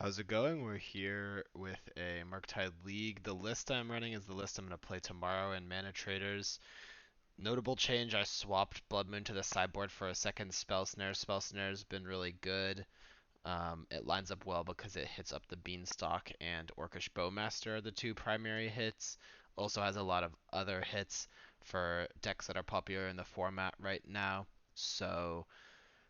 How's it going? We're here with a Murktide League. The list I'm running is the list I'm going to play tomorrow in Manatraders. Notable change, I swapped Blood Moon to the sideboard for a second Spell Snare. Spell Snare's been really good. It lines up well because it hits up the Beanstalk and Orcish Bowmaster are the two primary hits. Also has a lot of other hits for decks that are popular in the format right now. So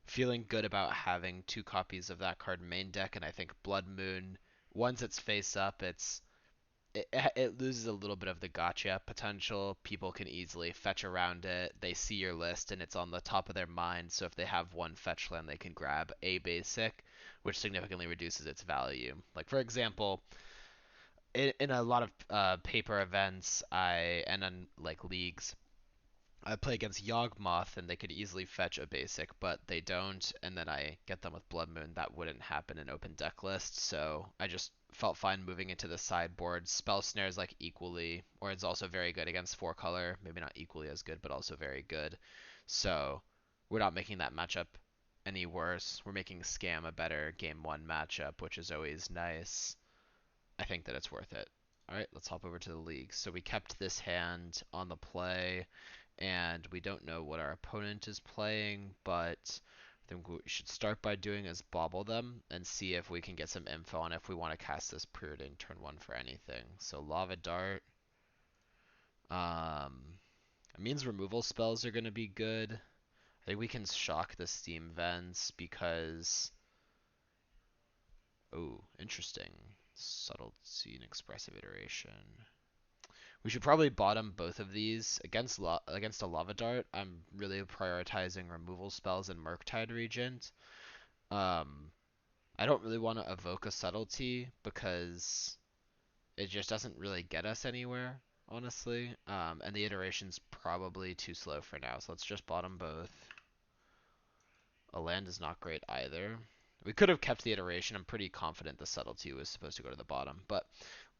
feeling good about having two copies of that card main deck, and I think Blood Moon, once it's face up, it loses a little bit of the gotcha potential. People can easily fetch around it. They see your list and it's on the top of their mind, so if they have one fetch land, they can grab a basic, which significantly reduces its value. Like for example, in a lot of paper events, I and on like leagues, I play against Yawgmoth and they could easily fetch a basic, but they don't, and then I get them with Blood Moon. That wouldn't happen in open deck list, so I just felt fine moving into the sideboard. Spell Snare is like equally, or it's also very good against 4 color. Maybe not equally as good, but also very good. So we're not making that matchup any worse. We're making Scam a better game 1 matchup, which is always nice. I think that it's worth it. Alright, let's hop over to the league. So we kept this hand on the play, and we don't know what our opponent is playing, but I think what we should start by doing is bobble them and see if we can get some info on if we want to cast this Pruding turn 1 for anything. So Lava Dart. It means removal spells are going to be good. I think we can shock the Steam Vents because... Oh, interesting. Subtlety and Expressive Iteration. We should probably bottom both of these. Against a Lava Dart, I'm really prioritizing removal spells and Murktide Regent. Um, I don't really want to evoke a Subtlety because it just doesn't really get us anywhere, honestly. And the iteration's probably too slow for now, so let's just bottom both. A land is not great either. We could have kept the iteration. I'm pretty confident the Subtlety was supposed to go to the bottom, but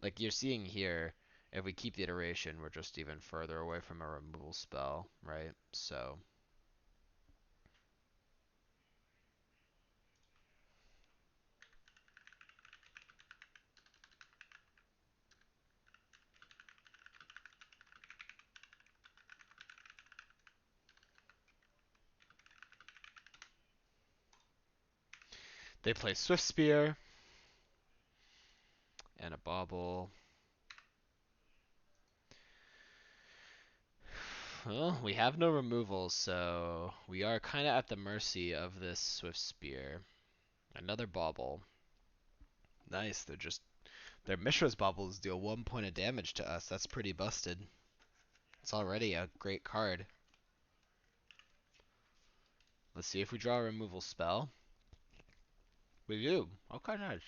like you're seeing here, if we keep the iteration, we're just even further away from a removal spell, right? So they play Swift Spear and a Bauble. Well, we have no removals, so we are kind of at the mercy of this Swift Spear. Another Bauble. Nice, their Mishra's Baubles deal 1 point of damage to us. That's pretty busted. It's already a great card. Let's see if we draw a removal spell. We do. Okay, nice.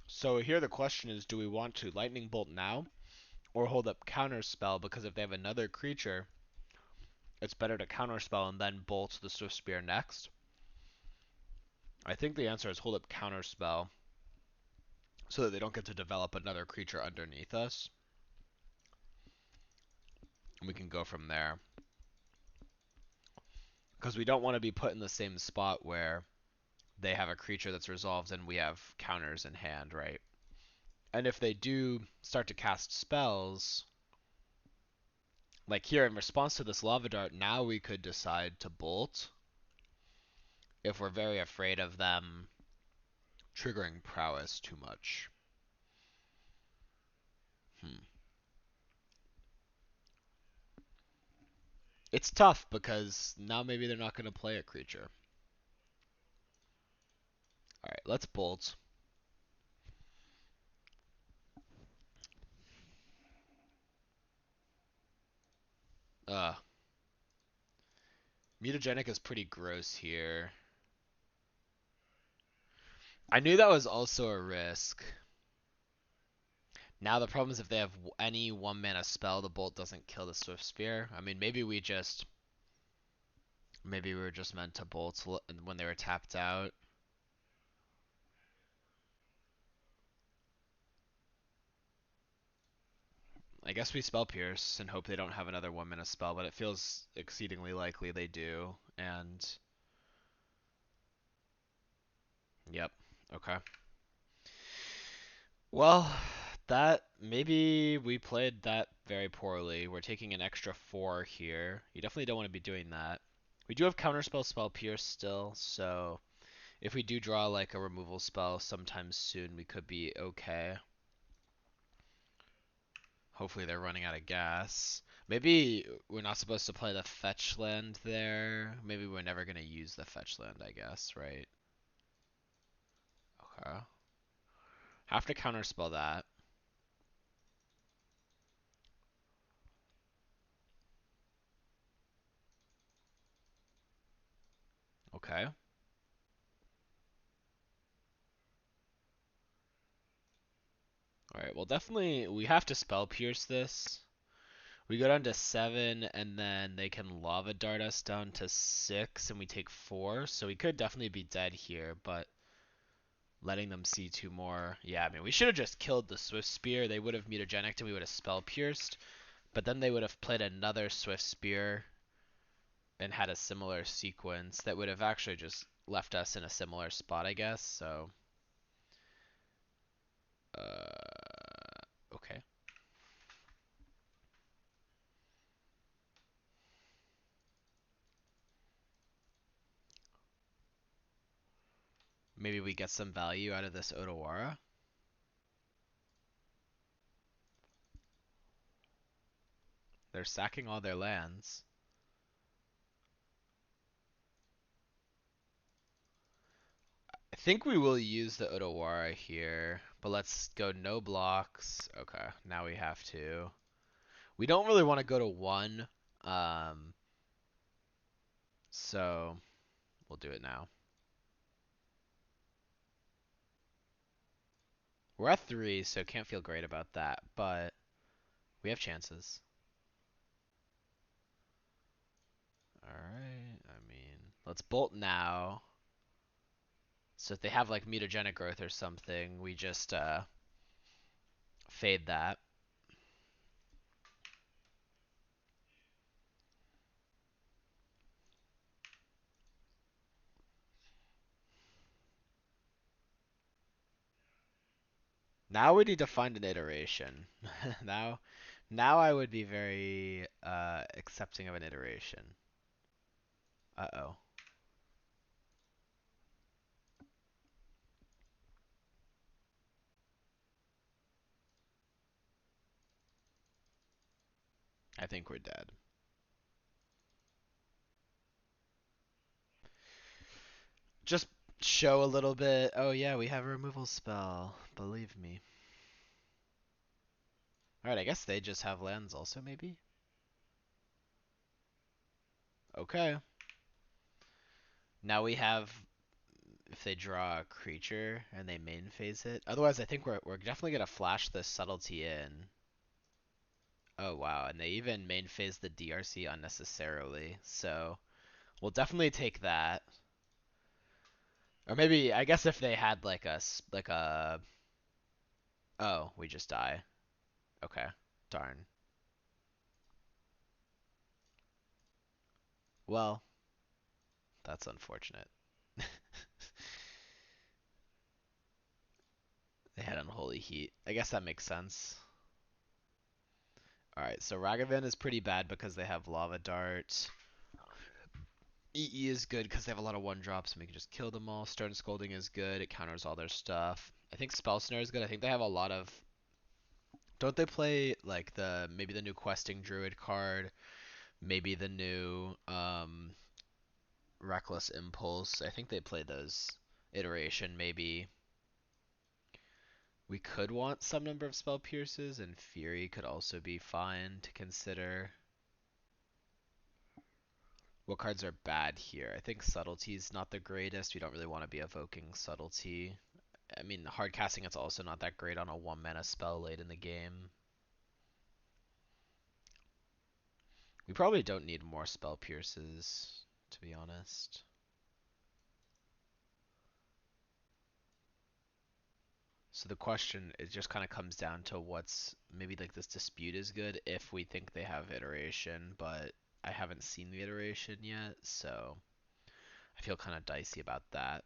So here the question is, do we want to Lightning Bolt now or hold up Counterspell? Because if they have another creature, it's better to Counterspell and then bolt the Swift Spear next. I think the answer is hold up Counterspell so that they don't get to develop another creature underneath us. And we can go from there. Because we don't want to be put in the same spot where they have a creature that's resolved and we have counters in hand, right? And if they do start to cast spells, like here in response to this Lava Dart, now we could decide to bolt if we're very afraid of them triggering prowess too much. Hmm. It's tough because now maybe they're not going to play a creature. Alright, let's bolt. Uh, Mutagenic is pretty gross here. I knew that was also a risk. Now the problem is if they have any 1 mana spell, the bolt doesn't kill the Swift Spear. I mean, maybe we were just meant to bolt when they were tapped out. I guess we spell Pierce and hope they don't have another 1 mana spell, but it feels exceedingly likely they do. And Yep. Okay. Well, that maybe we played that very poorly. We're taking an extra 4 here. You definitely don't want to be doing that. We do have counterspell spell pierce still, so if we do draw like a removal spell sometime soon, we could be okay. Hopefully they're running out of gas. Maybe we're not supposed to play the fetch land there. Maybe we're never going to use the fetch land, I guess, right? Okay. Have to counterspell that. Okay. Alright, well definitely we have to spell pierce this. We go down to 7 and then they can lava dart us down to 6 and we take 4. So we could definitely be dead here, but letting them see 2 more. Yeah, I mean we should have just killed the Swift Spear. They would have mutagenicked and we would have spell pierced. But then they would have played another Swift Spear and had a similar sequence that would have actually just left us in a similar spot, I guess. So, okay. Maybe we get some value out of this Otawara. They're sacking all their lands. I think we will use the Otawara here, but let's go no blocks. Okay, now we have to. We don't really want to go to 1, um, so we'll do it now. We're at 3, so can't feel great about that, but we have chances. Alright, I mean, let's bolt now. So if they have like mutagenic growth or something, we just fade that. Now we need to find an iteration. now now I would be very accepting of an iteration. Uh-oh. I think we're dead. Just show a little bit. Oh yeah, we have a removal spell. Believe me. Alright, I guess they just have lands also, maybe? Okay. Now we have, if they draw a creature and they main phase it. Otherwise, I think we're definitely gonna flash this subtlety in. Oh wow, and they even main phase the DRC unnecessarily. So we'll definitely take that. Or maybe I guess if they had like a oh, we just die. Okay. Darn. Well, that's unfortunate. They had unholy heat. I guess that makes sense. Alright, so Ragavan is pretty bad because they have Lava Dart. EE is good because they have a lot of 1-drops and we can just kill them all. Stern Scolding is good. It counters all their stuff. I think Spell Snare is good. I think they have a lot of... Don't they play like the maybe the new Questing Druid card? Maybe the new Reckless Impulse. I think they play those iteration. Maybe we could want some number of Spell Pierces, and Fury could also be fine to consider. What cards are bad here? I think Subtlety's not the greatest. We don't really want to be evoking Subtlety. I mean, hard casting it's also not that great on a 1-mana spell late in the game. We probably don't need more Spell Pierces, to be honest. So the question, it just kind of comes down to what's, maybe like this Dispute is good if we think they have iteration, but I haven't seen the iteration yet, so I feel kind of dicey about that.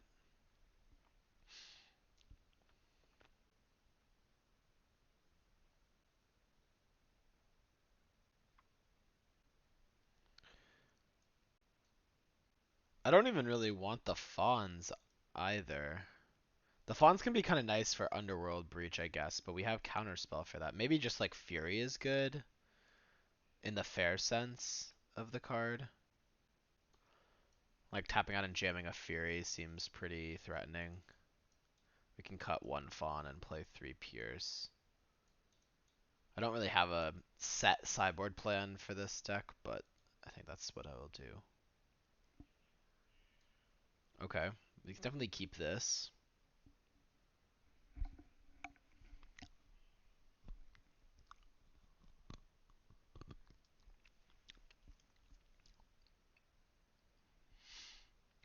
I don't even really want the fawns either. The fawns can be kind of nice for Underworld Breach, I guess, but we have Counterspell for that. Maybe just like Fury is good in the fair sense of the card. Like tapping out and jamming a Fury seems pretty threatening. We can cut one fawn and play 3 Pierce. I don't really have a set sideboard plan for this deck, but I think that's what I will do. Okay, we can definitely keep this.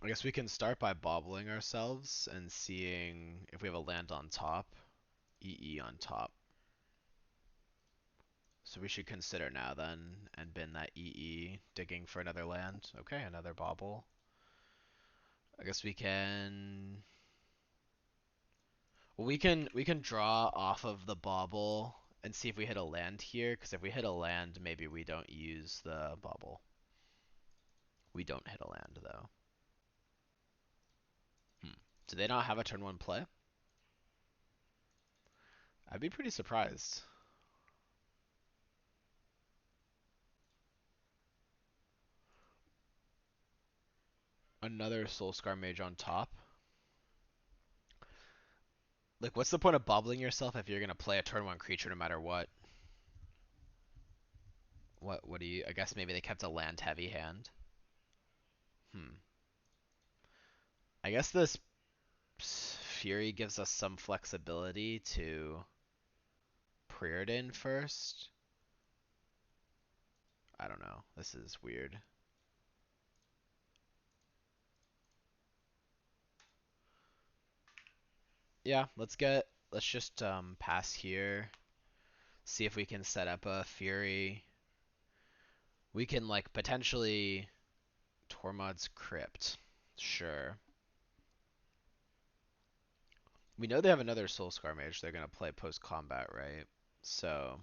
I guess we can start by bobbling ourselves and seeing if we have a land on top. EE on top. So we should consider now then and bin that EE, digging for another land. Okay, another bobble. I guess we can. Well, we can draw off of the bobble and see if we hit a land here. Because if we hit a land, maybe we don't use the bobble. We don't hit a land though. Do they not have a turn 1 play? I'd be pretty surprised. Another Soulscar Mage on top. Like, what's the point of bobbling yourself if you're gonna play a turn 1 creature no matter what? What do you? I guess maybe they kept a land heavy hand. Hmm. I guess this Fury gives us some flexibility to Preordain first. I don't know. This is weird. Yeah, let's just pass here. See if we can set up a Fury. We can like potentially Tormod's Crypt. Sure. We know they have another Soulscar Mage they're gonna play post combat, right? So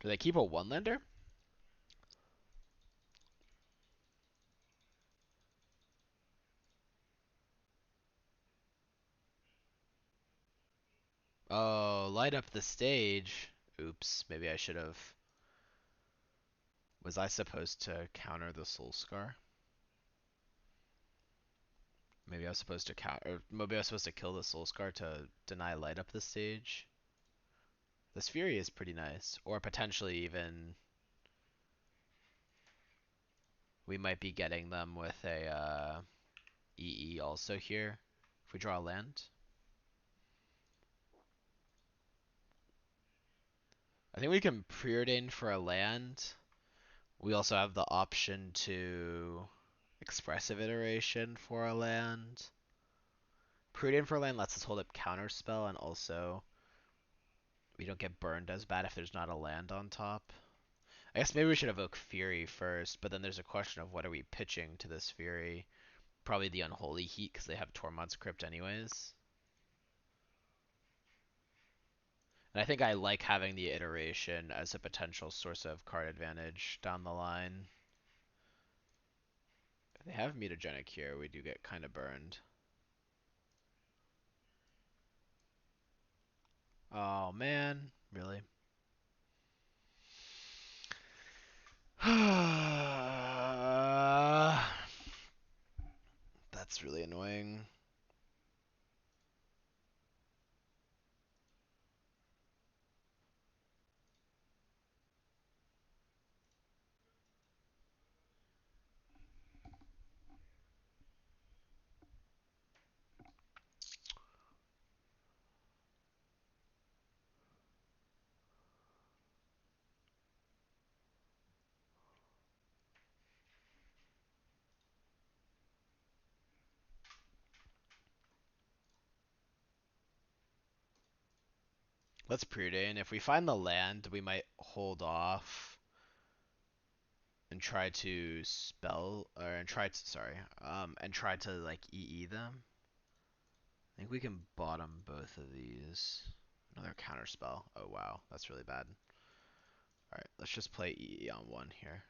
do they keep a one lander? Oh, light up the stage. Oops, maybe I should have. Was I supposed to counter the Soulscar? Maybe I was supposed to counter. Maybe I was supposed to kill the Soulscar to deny light up the stage. This Fury is pretty nice, or potentially even we might be getting them with a EE also here if we draw a land. I think we can preordain for a land. We also have the option to expressive iteration for a land. Preordain for a land lets us hold up counterspell, and also we don't get burned as bad if there's not a land on top. I guess maybe we should evoke Fury first, but then there's a question of what are we pitching to this Fury? Probably the Unholy Heat because they have Tormod's Crypt anyways. And I think I like having the iteration as a potential source of card advantage down the line. If they have Mutagenic here, we do get kind of burned. Oh man, really? That's really annoying. Let's preordain. If we find the land, we might hold off and try to spell or and try to and try to like EE them. I think we can bottom both of these. Another counter spell. Oh wow, that's really bad. Alright, let's just play EE on one here.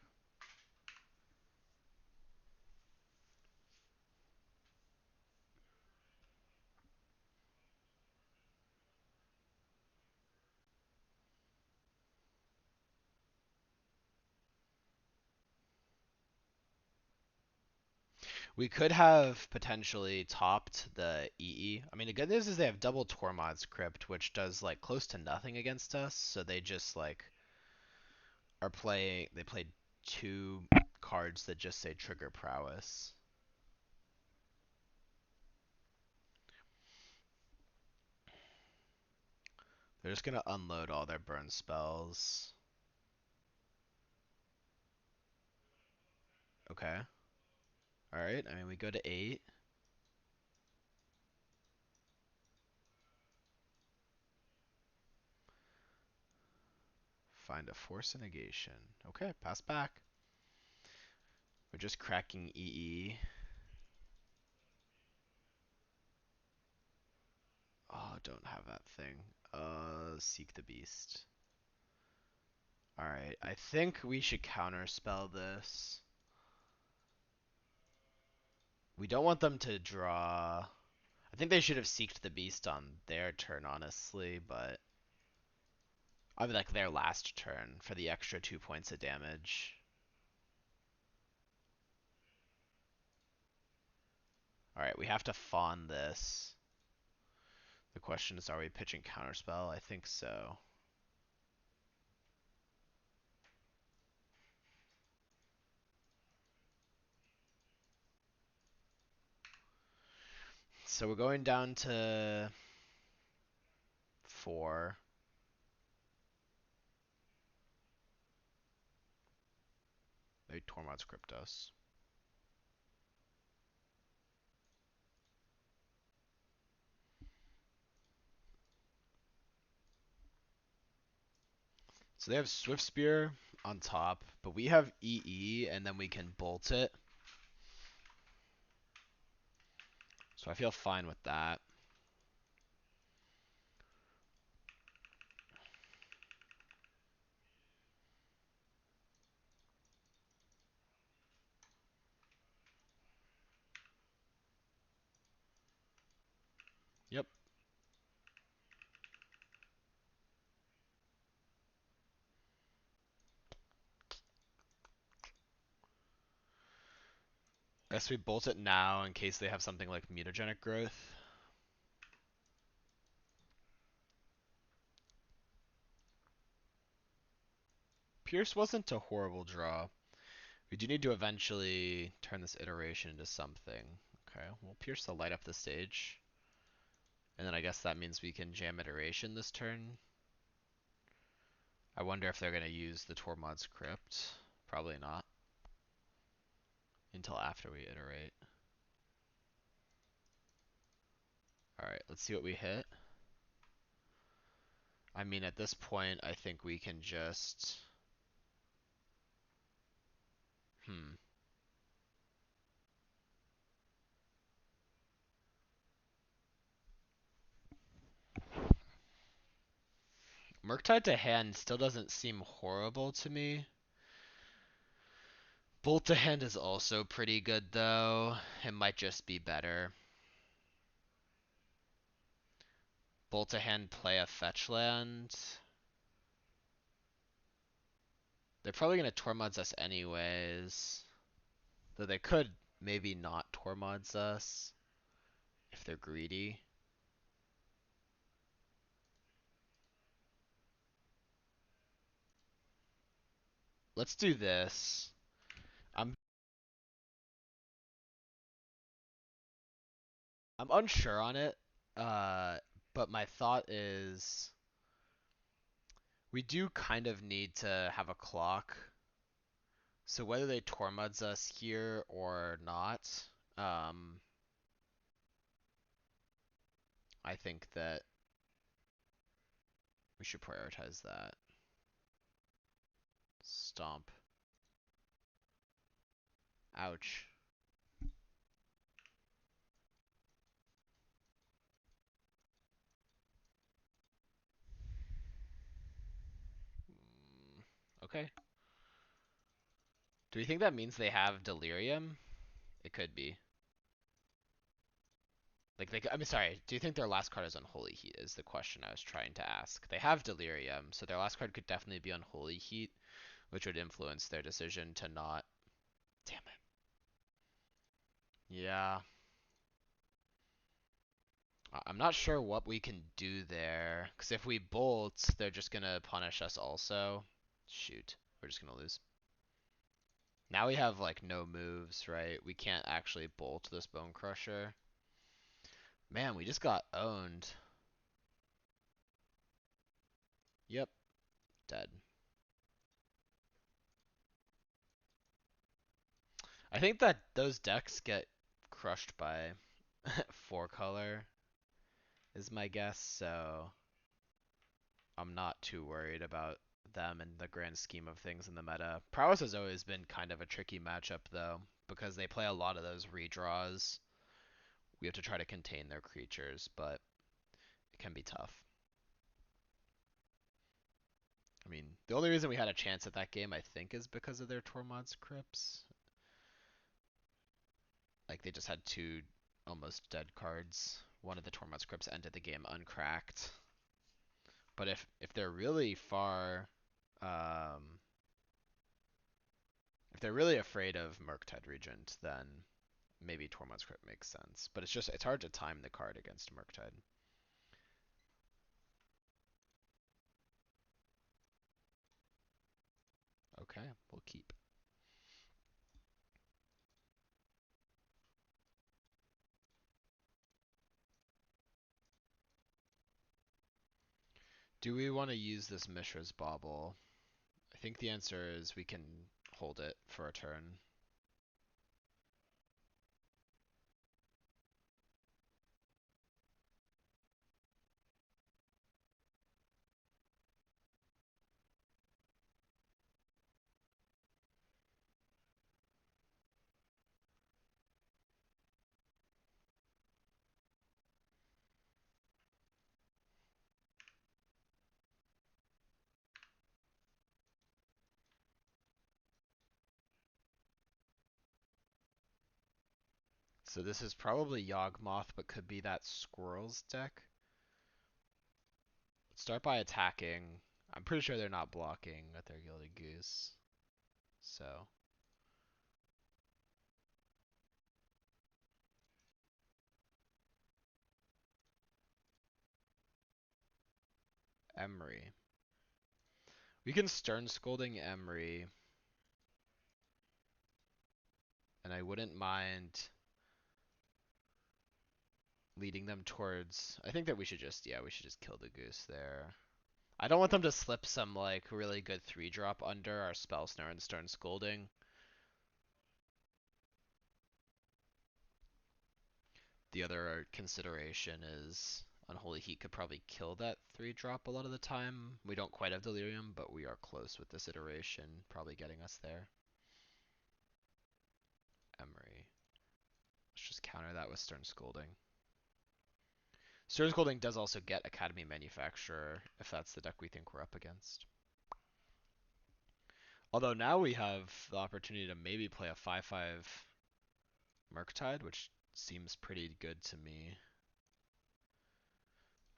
We could have potentially topped the EE. I mean, the good news is they have double Tormod's Crypt, which does like close to nothing against us. So they just like are playing. They played two cards that just say trigger prowess. They're just gonna unload all their burn spells. Okay. All right. I mean, we go to 8. Find a force of negation. Okay, pass back. We're just cracking EE. Oh, don't have that thing. Seek the beast. Alright, I think we should counterspell this. We don't want them to draw. I think they should have seeked the beast on their turn, honestly, but I mean, like their last turn for the extra 2 points of damage. Alright, we have to fawn this. The question is, are we pitching counterspell? I think so. So we're going down to 4. They Tormod's Cryptos. So they have Swift Spear on top, but we have EE, and then we can bolt it. So I feel fine with that. Yep. I guess we bolt it now in case they have something like mutagenic growth. Pierce wasn't a horrible draw. We do need to eventually turn this iteration into something. Okay, we'll Pierce to light up the stage. And then I guess that means we can jam iteration this turn. I wonder if they're going to use the Tormod's Crypt. Probably not. Until after we iterate. Alright, let's see what we hit. I mean, at this point, I think we can just... Murktide to hand still doesn't seem horrible to me. Bolt to hand is also pretty good, though. It might just be better. Bolt to hand, play a fetch land. They're probably going to Tormods us anyways. Though they could maybe not Tormods us if they're greedy. Let's do this. I'm I'm unsure on it, but my thought is we do kind of need to have a clock. So whether they Tormuds us here or not, I think that we should prioritize that. Stomp. Ouch. Okay. Do we think that means they have Delirium? It could be. Like I mean, sorry. Do you think their last card is Unholy Heat? Is the question I was trying to ask. They have Delirium, so their last card could definitely be Unholy Heat, which would influence their decision to not. Damn it. Yeah. I'm not sure what we can do there. Because if we bolt, they're just going to punish us also. Shoot. We're just going to lose. Now we have like no moves, right? We can't actually bolt this Bone Crusher. Man, we just got owned. Yep. Dead. I think that those decks get crushed by 4 color is my guess, so I'm not too worried about them in the grand scheme of things in the meta. Prowess has always been kind of a tricky matchup though, because they play a lot of those redraws. We have to try to contain their creatures, but it can be tough. I mean, the only reason we had a chance at that game, I think, is because of their Tormod's Crypts. Like, they just had 2 almost dead cards. One of the Tormod's Crypts ended the game uncracked. But if they're really far, um, if they're really afraid of Murktide Regent, then maybe Tormod's Crypt makes sense. But it's hard to time the card against Murktide. Okay, we'll keep. Do we want to use this Mishra's Bauble? I think the answer is we can hold it for a turn. So this is probably Yawgmoth, but could be that Squirrels deck. Let's start by attacking. I'm pretty sure they're not blocking with their Gilded Goose. So, Emery. We can Stern Scolding Emery, and I wouldn't mind leading them towards. I think that we should just kill the goose there. I don't want them to slip some like really good 3-drop under our Spell Snare and Stern Scolding. The other consideration is Unholy Heat could probably kill that 3-drop a lot of the time. We don't quite have Delirium, but we are close with this iteration, probably getting us there. Emery. Let's just counter that with Stern Scolding. Stern Scolding does also get Academy Manufacturer if that's the deck we think we're up against. Although now we have the opportunity to maybe play a 5/5 Murktide, which seems pretty good to me.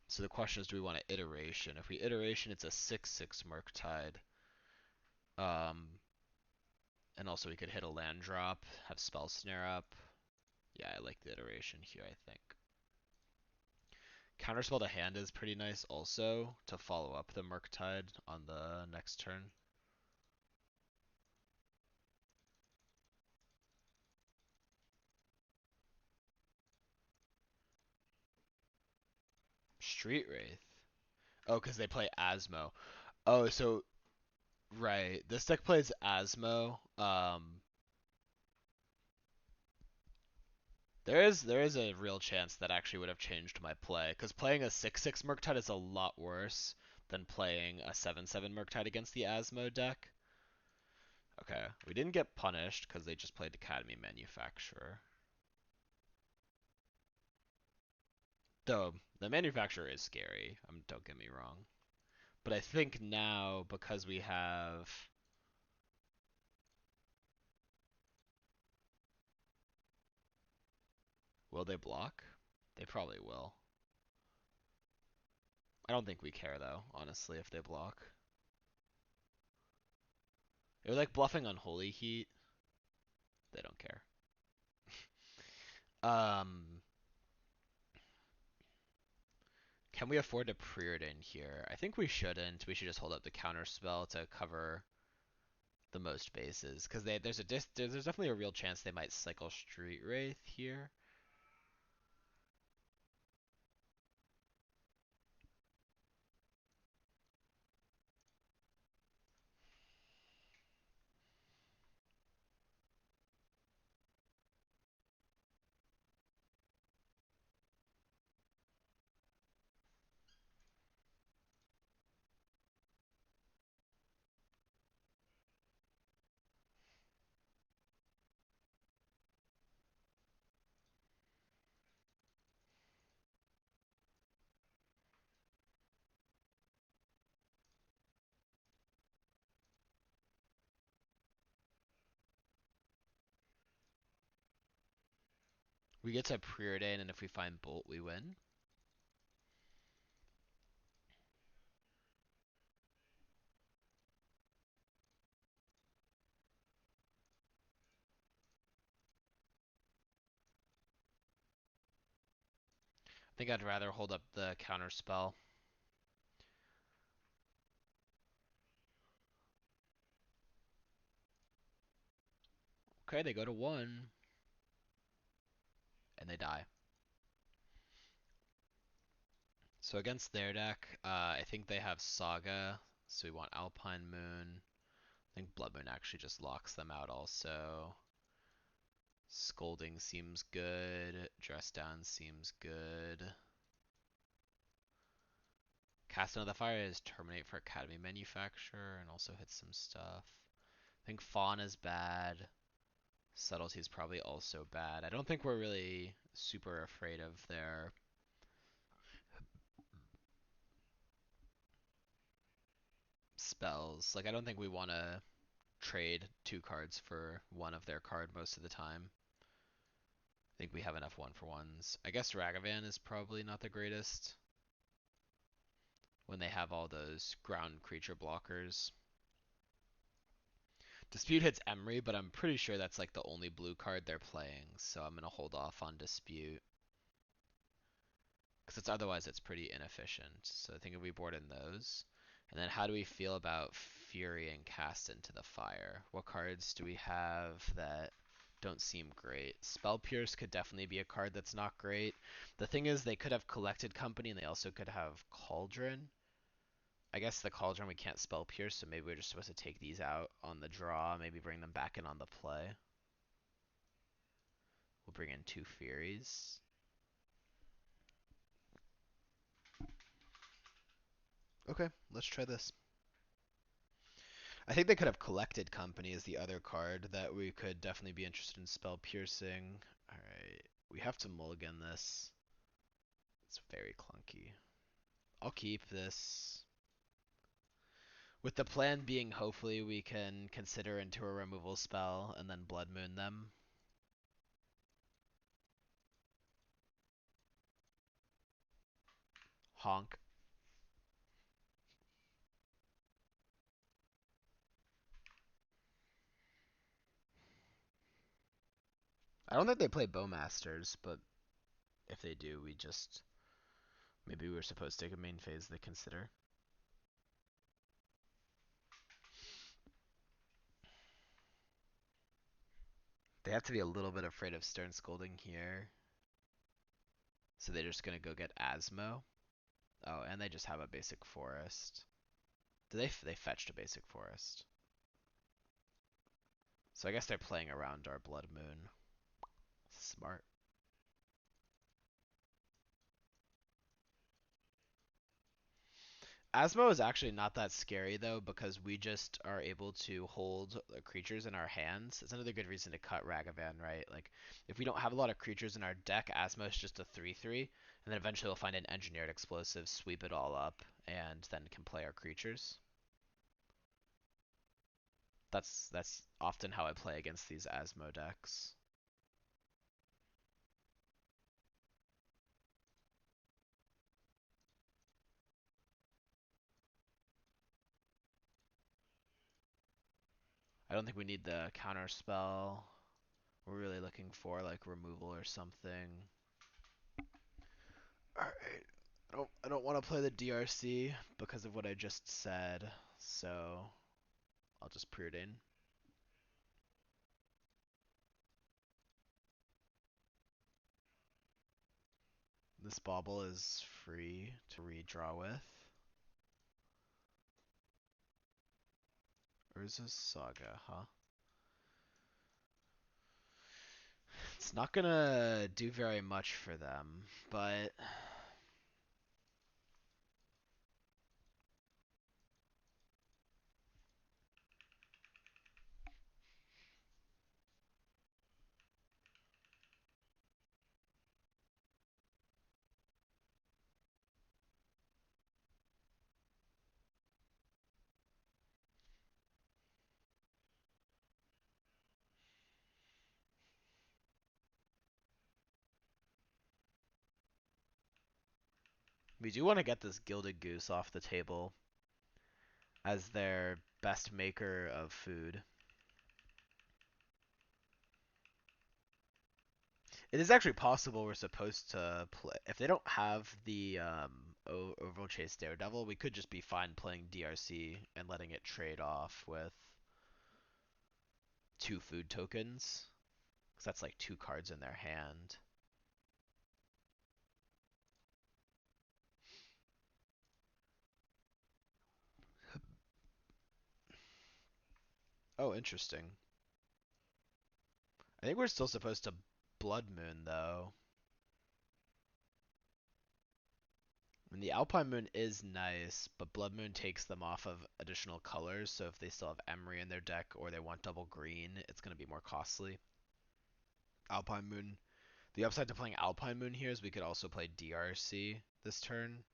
So the question is, do we want to iteration? If we iteration, it's a 6/6 Murktide. And also we could hit a land drop, have Spell Snare up. Yeah, I like the iteration here, I think. Counterspell to hand is pretty nice also to follow up the Murktide on the next turn. Street Wraith. Oh, because they play Asmo. Oh, so right. This deck plays Asmo. There is a real chance that actually would have changed my play, because playing a 6/6 Murktide is a lot worse than playing a 7/7 Murktide against the Asmo deck. Okay, we didn't get punished because they just played Academy Manufacturer. Though the Manufacturer is scary. Don't get me wrong. But I think now because we have will they block? They probably will. I don't think we care though, honestly, if they block. They're like bluffing Unholy Heat. They don't care. Um, can we afford to preordain here? I think we shouldn't. We should just hold up the counter spell to cover the most bases, because there's definitely a real chance they might cycle Street Wraith here. We get to preordain, and if we find Bolt, we win. I think I'd rather hold up the counter spell. Okay, they go to 1, and they die. So against their deck, I think they have Saga, so we want Alpine Moon. I think Blood Moon actually just locks them out also. Scolding seems good. Dress Down seems good. Cast Into the Fire is Terminate for Academy Manufacturer and also hits some stuff. I think Fawn is bad. Subtlety is probably also bad. I don't think we're really super afraid of their spells. Like, I don't think we want to trade 2 cards for one of their card most of the time. I think we have enough 1-for-1s. I guess Ragavan is probably not the greatest when they have all those ground creature blockers. Dispute hits Emery, but I'm pretty sure that's like the only blue card they're playing, so I'm gonna hold off on Dispute. Because otherwise it's pretty inefficient. So I think if we board in those. And then how do we feel about Fury and Cast Into the Fire? What cards do we have that don't seem great? Spell Pierce could definitely be a card that's not great. The thing is, they could have Collected Company and they also could have Cauldron. I guess the Cauldron we can't Spell Pierce, so maybe we're just supposed to take these out on the draw, maybe bring them back in on the play. We'll bring in 2 Furies. Okay, let's try this. I think they could have Collected Company as the other card that we could definitely be interested in Spell Piercing. Alright, we have to mulligan this. It's very clunky. I'll keep this. With the plan being hopefully we can consider into a removal spell and then Blood Moon them. Honk. I don't think they play Bowmasters, but if they do, we just... Maybe we're supposed to take a main phase they consider. They have to be a little bit afraid of Stern Scolding here. So they're just gonna go get Asmo. Oh, and they just have a basic forest. They fetched a basic forest. So I guess they're playing around our Blood Moon. Smart. Asmo is actually not that scary though, because we just are able to hold the creatures in our hands. It's another good reason to cut Ragavan, right? Like, if we don't have a lot of creatures in our deck, Asmo is just a 3/3, and then eventually we'll find an engineered explosive, sweep it all up, and then can play our creatures. That's often how I play against these Asmo decks. I don't think we need the counter spell. We're really looking for, like removal or something. Alright. I don't want to play the DRC because of what I just said, so I'll just preordain. This bauble is free to redraw with. Urza's Saga, huh? It's not gonna do very much for them, but we do want to get this Gilded Goose off the table as their best maker of food. It is actually possible we're supposed to play. If they don't have the Overall Chase Daredevil, we could just be fine playing DRC and letting it trade off with 2 food tokens. Because that's like 2 cards in their hand. Oh, interesting. I think we're still supposed to Blood Moon, though. And the Alpine Moon is nice, but Blood Moon takes them off of additional colors, so if they still have Emery in their deck or they want double green, it's going to be more costly. Alpine Moon. The upside to playing Alpine Moon here is we could also play DRC this turn,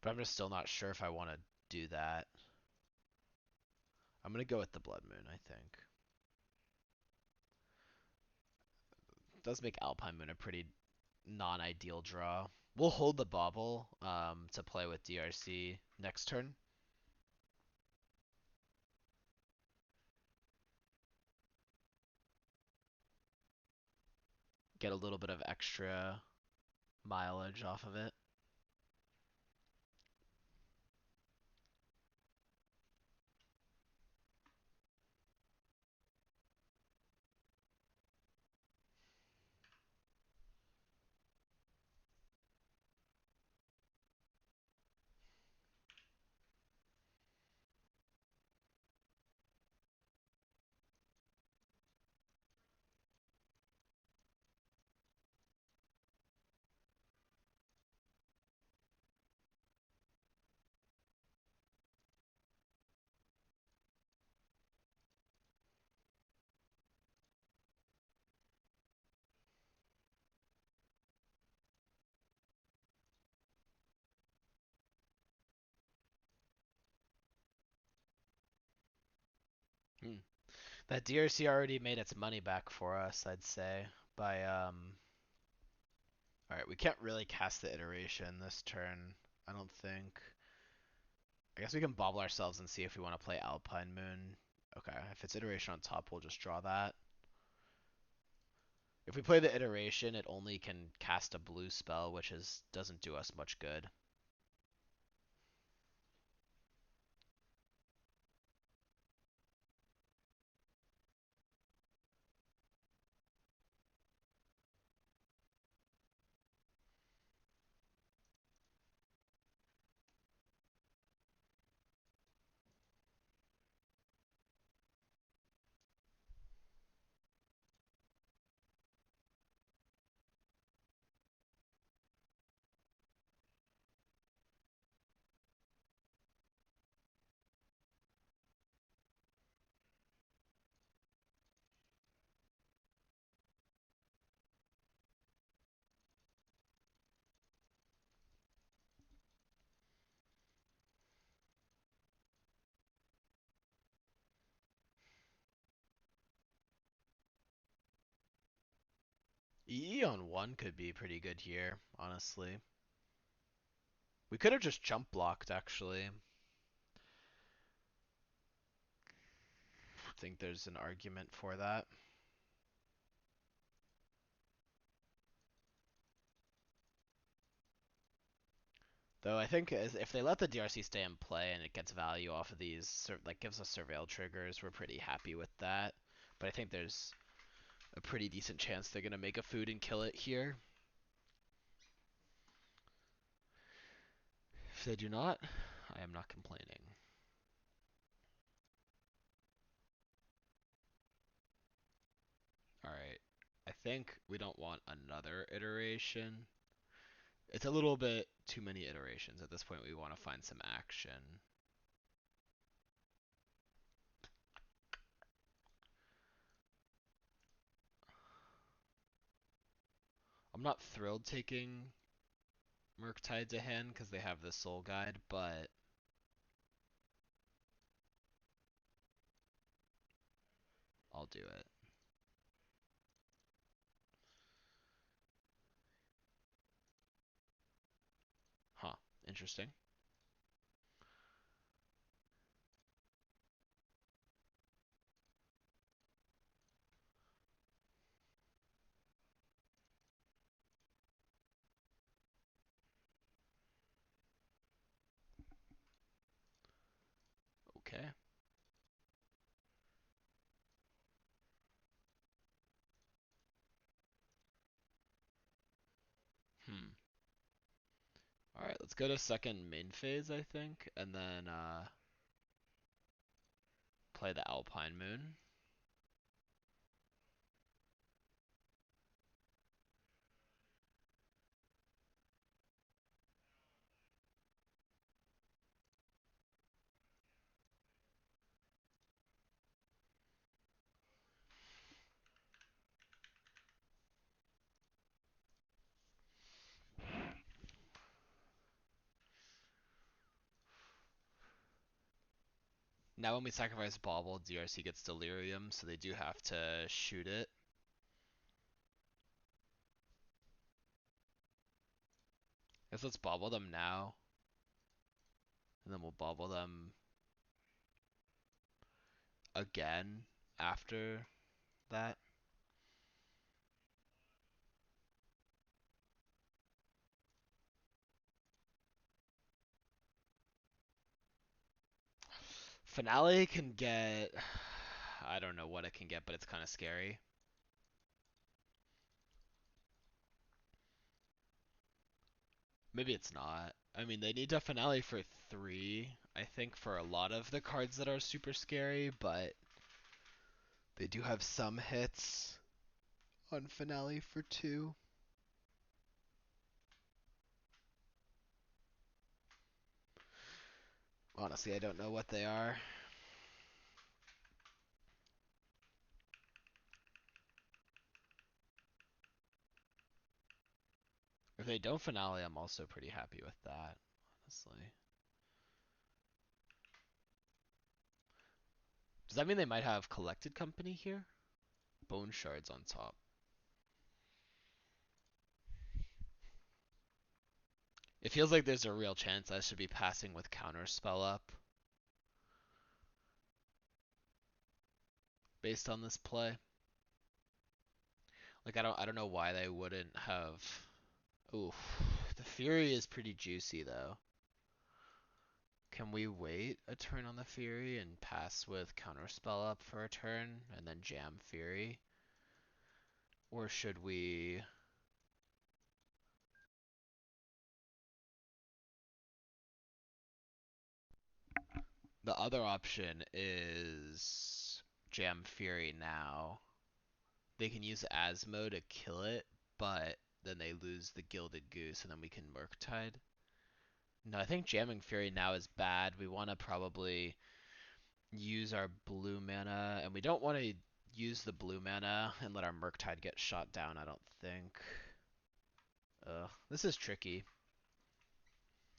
but I'm just still not sure if I want to do that. I'm going to go with the Blood Moon, I think. It does make Alpine Moon a pretty non-ideal draw. We'll hold the Bauble to play with DRC next turn. Get a little bit of extra mileage off of it. Hmm. That DRC already made its money back for us, I'd say, by Alright, we can't really cast the iteration this turn, I don't think. I guess we can bobble ourselves and see if we want to play Alpine Moon. Okay, if it's iteration on top, we'll just draw that. If we play the iteration, it only can cast a blue spell, which doesn't do us much good. EE on 1 could be pretty good here, honestly. We could have just jump blocked, actually. I think there's an argument for that. Though I think if they let the DRC stay in play and it gets value off of these, like gives us surveil triggers, we're pretty happy with that. But I think there's a pretty decent chance they're gonna make a food and kill it here. If they do not, I am not complaining. Alright, I think we don't want another iteration. It's a little bit too many iterations. At this point, we want to find some action. I'm not thrilled taking Murktide to hand because they have the Soul Guide, but I'll do it. Huh. Interesting. Okay. Hmm. Alright, let's go to second main phase, I think, and then play the Alpine Moon. Now when we sacrifice Bauble, DRC gets Delirium, so they do have to shoot it. Guess let's Bauble them now, and then we'll Bauble them again after that. Finale can get... I don't know what it can get, but it's kind of scary. Maybe it's not. I mean, they need to Finale for 3, I think, for a lot of the cards that are super scary, but they do have some hits on Finale for 2. Honestly, I don't know what they are. If they don't Finale, I'm also pretty happy with that, honestly. Does that mean they might have Collected Company here? Bone Shards on top. It feels like there's a real chance I should be passing with Counterspell up based on this play. Like I don't know why they wouldn't have. Ooh, the Fury is pretty juicy though. Can we wait a turn on the Fury and pass with Counterspell up for a turn and then jam Fury? Or should we... The other option is jam Fury now. They can use Asmo to kill it, but then they lose the Gilded Goose and then we can Murktide. No, I think jamming Fury now is bad. We want to probably use our blue mana, and we don't want to use the blue mana and let our Murktide get shot down, I don't think. This is tricky.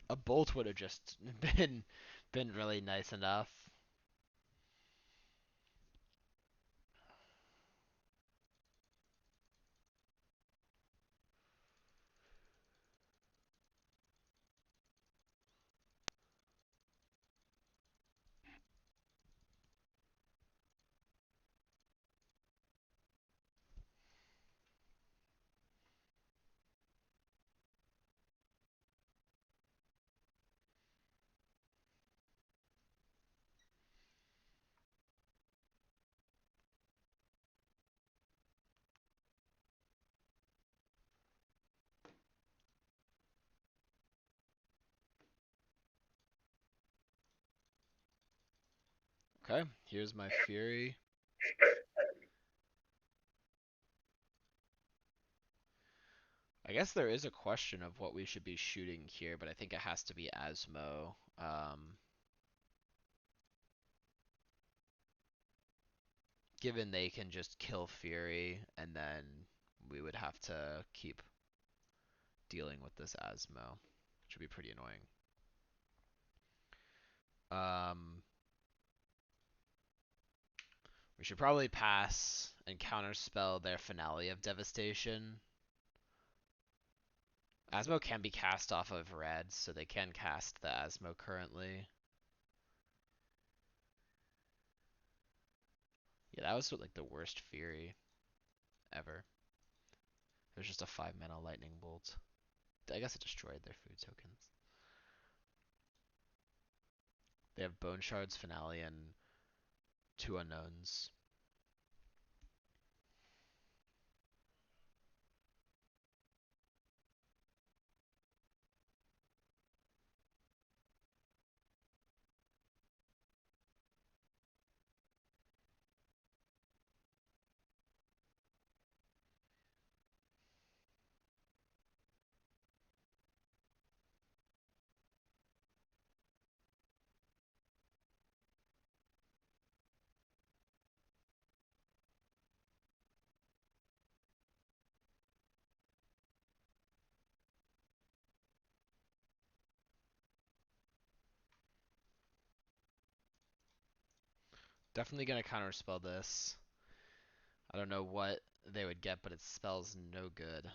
A bolt would have just been really nice enough. Okay, here's my Fury. I guess there is a question of what we should be shooting here, but I think it has to be Asmo. Given they can just kill Fury, and then we would have to keep dealing with this Asmo, which would be pretty annoying. We should probably pass and counterspell their Finale of Devastation. Asmo can be cast off of red, so they can cast the Asmo currently. Yeah, that was like the worst Fury ever. It was just a 5-mana lightning bolt. I guess it destroyed their food tokens. They have Bone Shards, Finale, and 2 unknowns. Definitely gonna counterspell this. I don't know what they would get, but it spells no good.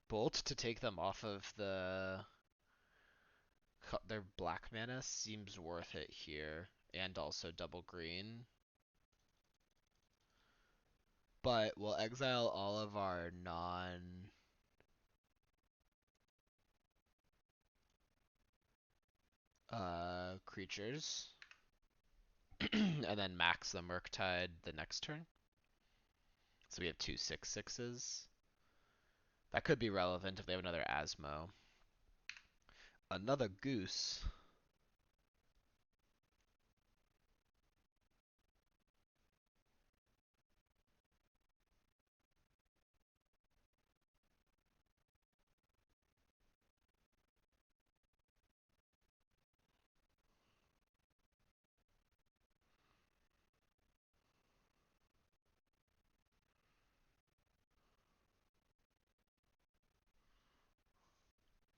Bolt to take them off of their black mana seems worth it here, and also double green. But we'll exile all of our non creatures, and then max the Murktide the next turn. So we have 2 6/6s. That could be relevant if they have another Asmo. Another Goose.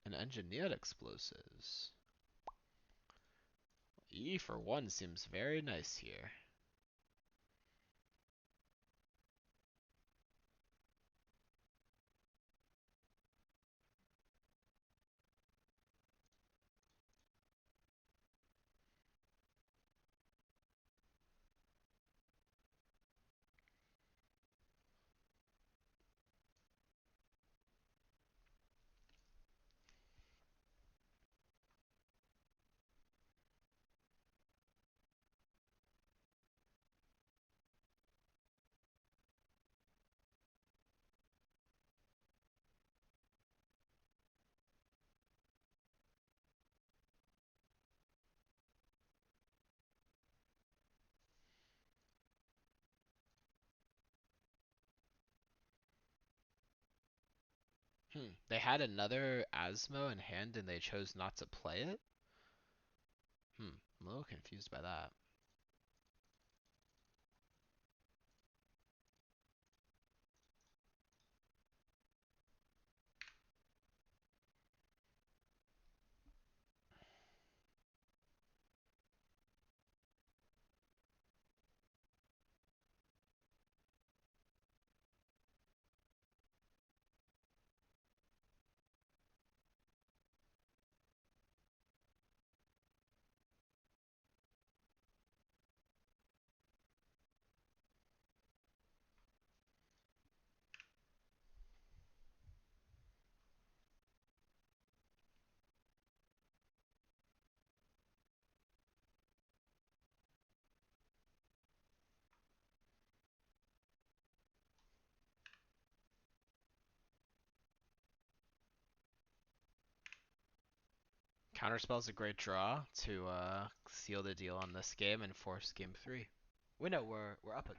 And engineered explosives. E for 1 seems very nice here. They had another Asmo in hand and they chose not to play it? I'm a little confused by that. Counterspell's a great draw to seal the deal on this game and force game 3. Wait, no, we're up a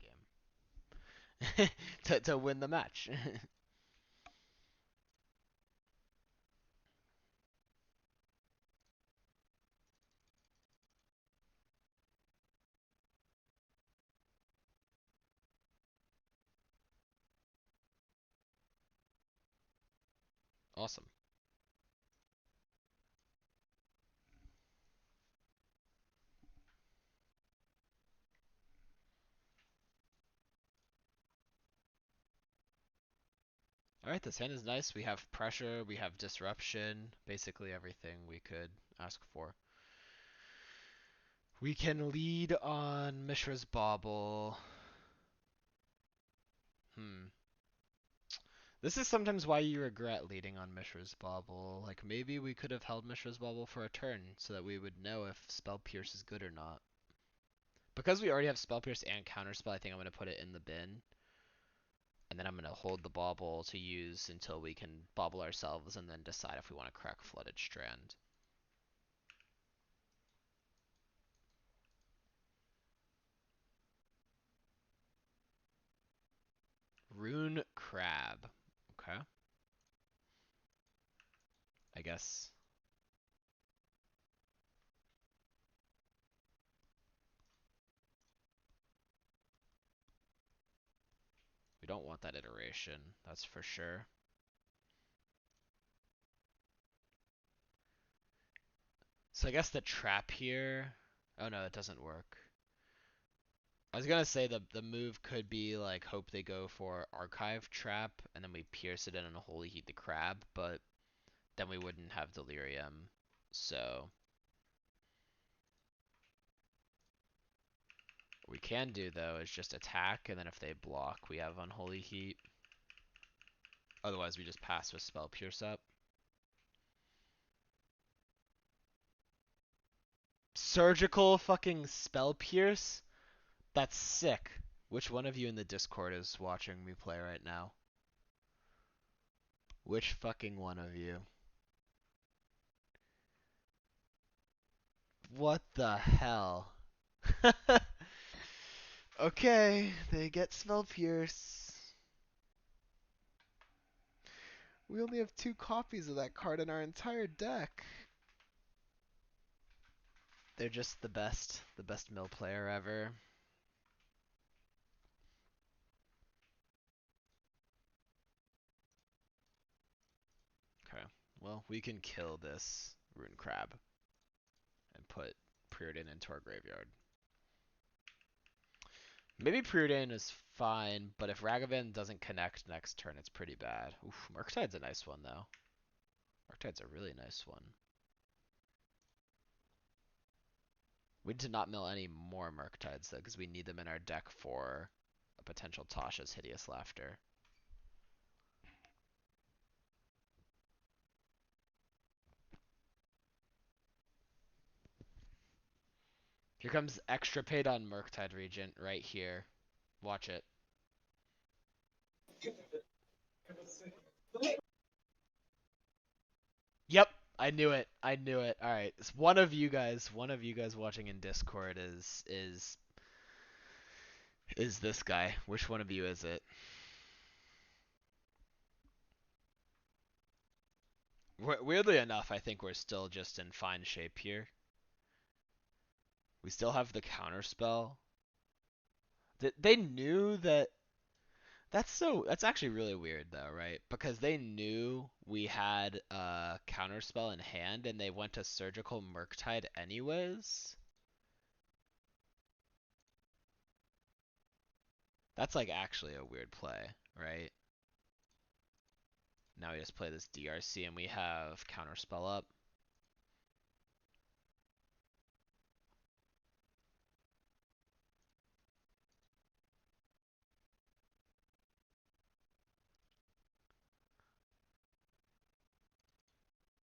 game to win the match. Awesome. All right, this hand is nice. We have pressure, we have disruption, basically everything we could ask for. We can lead on Mishra's Bauble. Hmm. This is sometimes why you regret leading on Mishra's Bauble. Like, maybe we could have held Mishra's Bauble for a turn so that we would know if Spell Pierce is good or not. Because we already have Spell Pierce and Counterspell, I think I'm going to put it in the bin. And then I'm going to hold the Bauble to use until we can bauble ourselves and then decide if we want to crack Flooded Strand. Rune Crab. Okay. I guess. We don't want that iteration, that's for sure. So I guess the trap here. Oh no, it doesn't work. I was gonna say the move could be like hope they go for Archive Trap and then we pierce it in and Holy Heat the Crab, but then we wouldn't have Delirium. So what we can do though is just attack, and then if they block, we have Unholy Heat. Otherwise, we just pass with Spell Pierce up. Surgical fucking Spell Pierce? That's sick. Which one of you in the Discord is watching me play right now? Which fucking one of you? What the hell? Okay, they get Spell Pierce. We only have 2 copies of that card in our entire deck. They're just the best mill player ever. Okay, well, we can kill this Rune Crab and put Preordain into our graveyard. Maybe Preordain is fine, but if Ragavan doesn't connect next turn, it's pretty bad. Oof, Murktide's a nice one, though. Murktide's a really nice one. We need to not mill any more Murktides, though, because we need them in our deck for a potential Tasha's Hideous Laughter. Here comes extra paid on Murktide Regent right here. Watch it. Yep, I knew it. I knew it. All right, one of you guys watching in Discord is this guy. Which one of you is it? Weirdly enough, I think we're still just in fine shape here. We still have the counter spell. They knew that. That's actually really weird though, right? Because they knew we had a counter spell in hand and they went to Surgical Murktide anyways. That's like actually a weird play, right? Now we just play this DRC and we have counter spell up.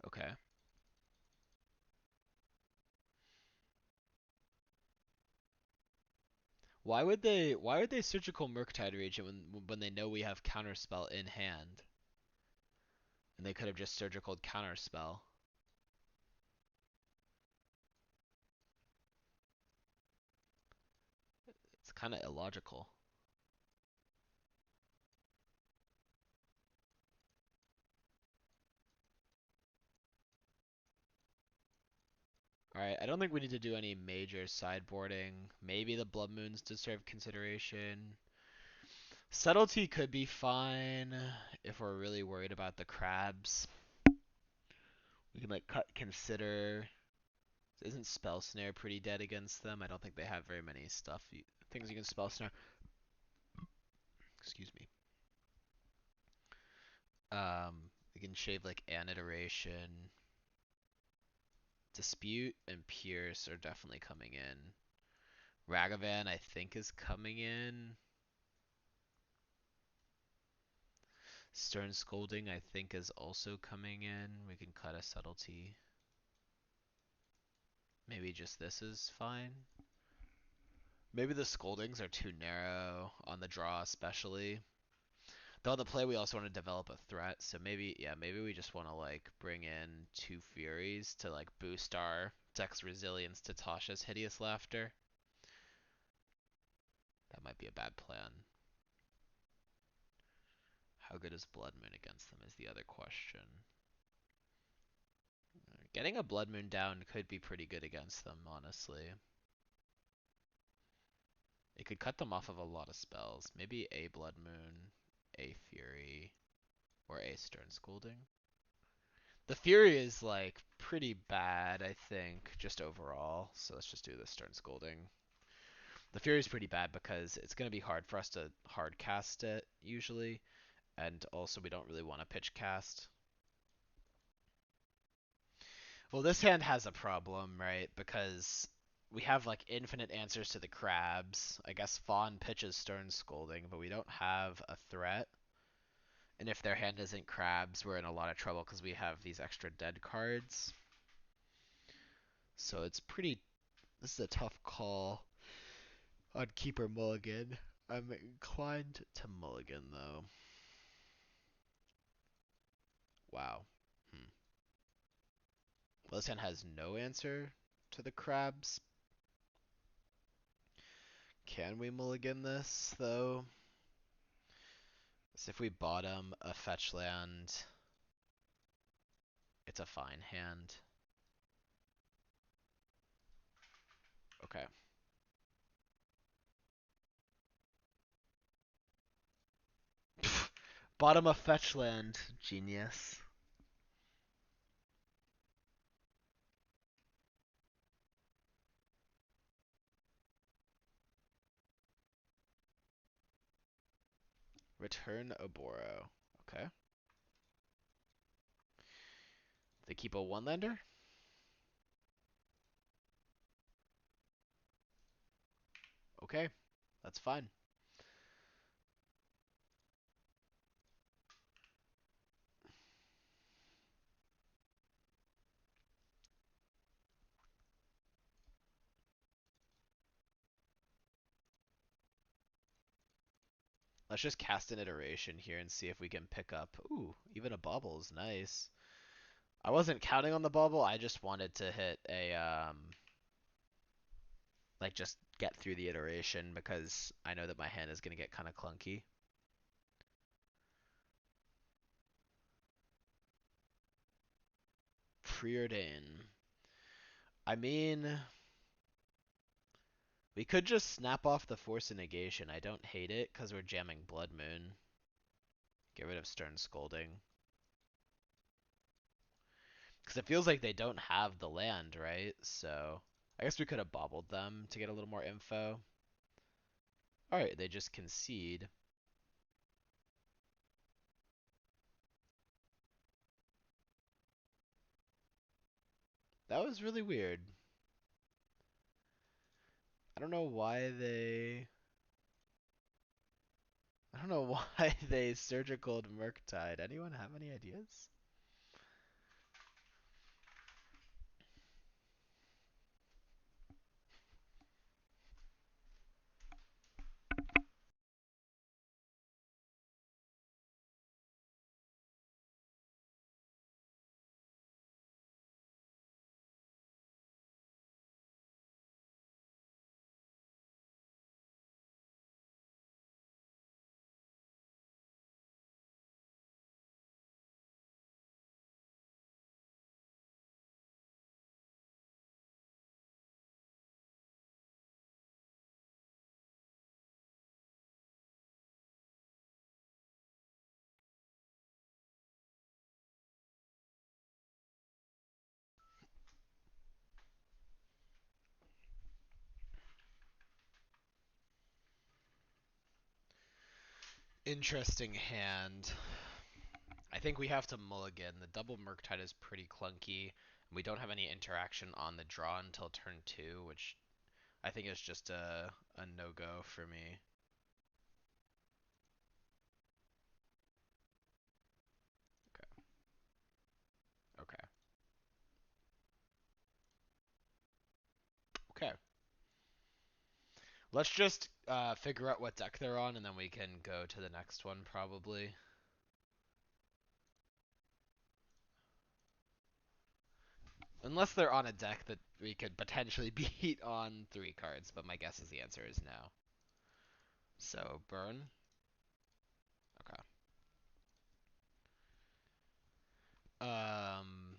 Okay. Why would they Surgical Murktide Regent when they know we have counter spell in hand? And they could have just surgical counter spell. kind of illogical. Alright, I don't think we need to do any major sideboarding. Maybe the Blood Moons deserve consideration. Subtlety could be fine if we're really worried about the crabs. We can like cut consider. Isn't Spell Snare pretty dead against them? I don't think they have very many things you can Spell Snare. Excuse me. We can shave like an iteration. Dispute and Pierce are definitely coming in. Ragavan, I think, is coming in. Stern Scolding, I think, is also coming in. We can cut a Subtlety. Maybe just this is fine. Maybe the Scoldings are too narrow on the draw, especially. Though on the play, we also want to develop a threat, so maybe, yeah, maybe we just want to like bring in 2 Furies to like boost our deck's resilience to Tasha's Hideous Laughter. That might be a bad plan. How good is Blood Moon against them is the other question. Getting a Blood Moon down could be pretty good against them, honestly. It could cut them off of a lot of spells. Maybe a Blood Moon, a Fury, or a Stern Scolding. The Fury is like pretty bad, I think, just overall. So let's just do the Stern Scolding. The Fury is pretty bad because it's going to be hard for us to hard cast it usually, and also we don't really want to pitch cast. Well, this hand has a problem, right? Because we have like infinite answers to the crabs. I guess Fawn pitches Stern Scolding, but we don't have a threat. And if their hand isn't crabs, we're in a lot of trouble because we have these extra dead cards. So it's pretty. This is a tough call on Keeper Mulligan. I'm inclined to Mulligan though. Wow. Well, this hand has no answer to the crabs. Can we Mulligan this though? So if we bottom a fetch land, it's a fine hand. Okay. Bottom a fetch land, genius. Return Oboro. Okay. They keep a one-lander? Okay. That's fine. Let's just cast an iteration here and see if we can pick up. Ooh, even a bauble is nice. I wasn't counting on the bauble. I just wanted to hit a like just get through the iteration because I know that my hand is gonna get kind of clunky. Preordain. I mean, we could just snap off the Force of Negation. I don't hate it because we're jamming Blood Moon. Get rid of Stern Scolding. Because it feels like they don't have the land, right? So I guess we could have bobbled them to get a little more info. Alright, they just concede. That was really weird. I don't know why they... I don't know why they surgicaled Murktide. Anyone have any ideas? Interesting hand. I think we have to mulligan. The double Murktide is pretty clunky. We don't have any interaction on the draw until turn 2, which I think is just a no-go for me. Okay. Okay. Okay. Let's just figure out what deck they're on, and then we can go to the next one, probably. Unless they're on a deck that we could potentially beat on 3 cards, but my guess is the answer is no. So, burn. Okay. Um,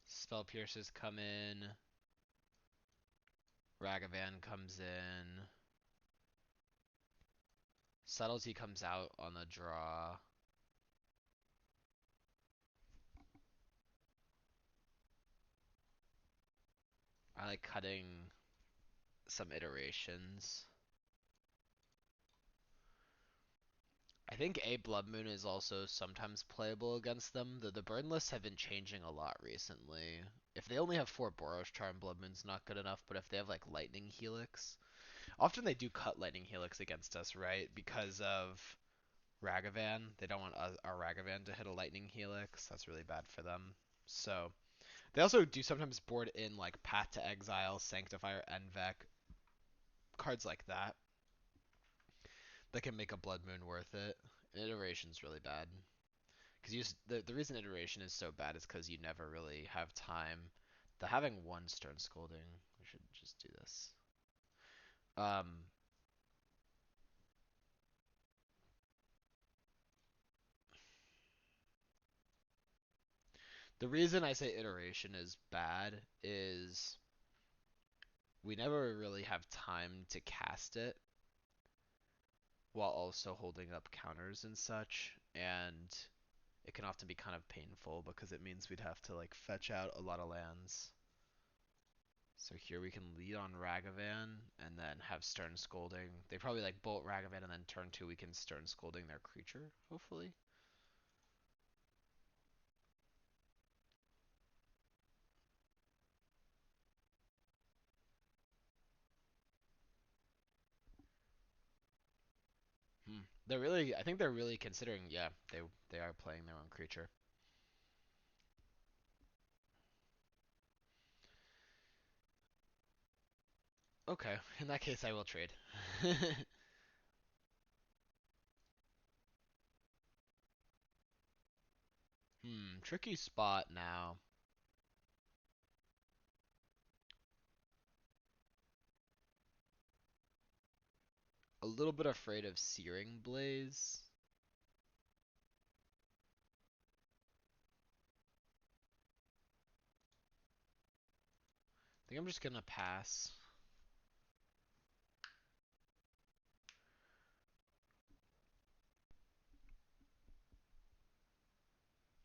Spell Pierces come in. Ragavan comes in. Subtlety comes out on the draw. I like cutting some iterations. I think a Blood Moon is also sometimes playable against them. The burn lists have been changing a lot recently. If they only have 4 Boros Charm, Blood Moon's not good enough, but if they have like Lightning Helix, often they do cut Lightning Helix against us, right? Because of Ragavan. They don't want our Ragavan to hit a Lightning Helix. That's really bad for them. So, they also do sometimes board in like Path to Exile, Sanctifier, Envec, cards like that that can make a Blood Moon worth it. And Iteration's really bad. Because the reason Iteration is so bad is because you never really have time. The having one Stern Scolding, we should just do this. Um, the reason I say Iteration is bad is we never really have time to cast it while also holding up counters and such, and it can often be kind of painful because it means we'd have to like fetch out a lot of lands. So here we can lead on Ragavan and then have Stern Scolding. They probably like bolt Ragavan and then turn 2 we can Stern Scolding their creature, hopefully. I think they're really considering, yeah, they are playing their own creature. Okay, in that case I will trade. Tricky spot now. A little bit afraid of Searing Blaze. I think I'm just gonna pass.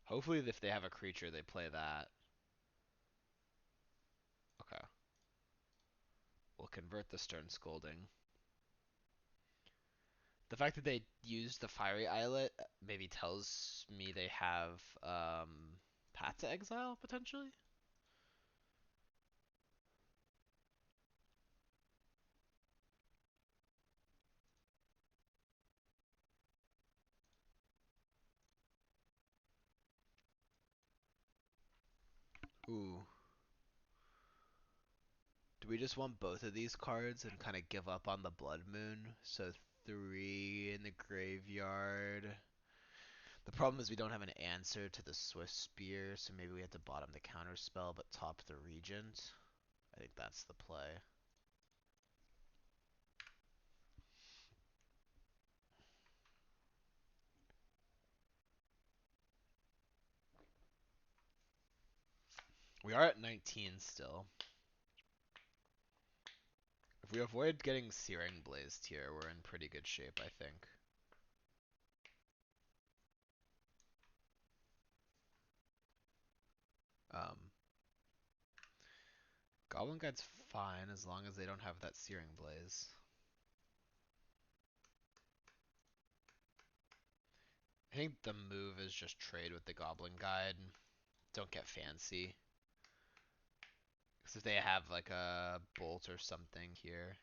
Hopefully if they have a creature they play that. Okay. We'll convert the Stern Scolding. The fact that they used the Fiery Islet maybe tells me they have Path to Exile, potentially? Ooh. Do we just want both of these cards and kind of give up on the Blood Moon? So 3 in the graveyard. The problem is we don't have an answer to the Swift Spear, so maybe we have to bottom the counter spell but top the Regent. I think that's the play. We are at 19 still. If we avoid getting Searing Blazed here, we're in pretty good shape, I think. Um, Goblin Guide's fine as long as they don't have that Searing Blaze. I think the move is just trade with the Goblin Guide. Don't get fancy. Because if they have like a bolt or something here.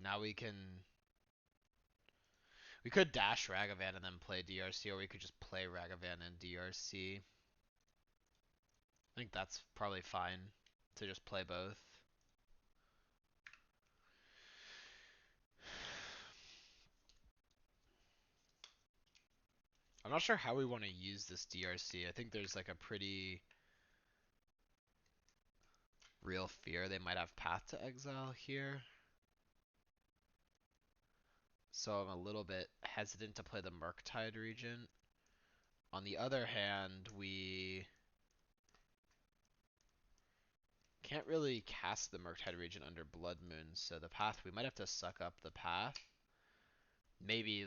Now we can... We could dash Ragavan and then play DRC, or we could just play Ragavan and DRC. I think that's probably fine to just play both. I'm not sure how we want to use this DRC. I think there's like a pretty real fear they might have Path to Exile here. So I'm a little bit hesitant to play the Murktide Regent. On the other hand, we can't really cast the Murktide Regent under Blood Moon, so the path, we might have to suck up the path. Maybe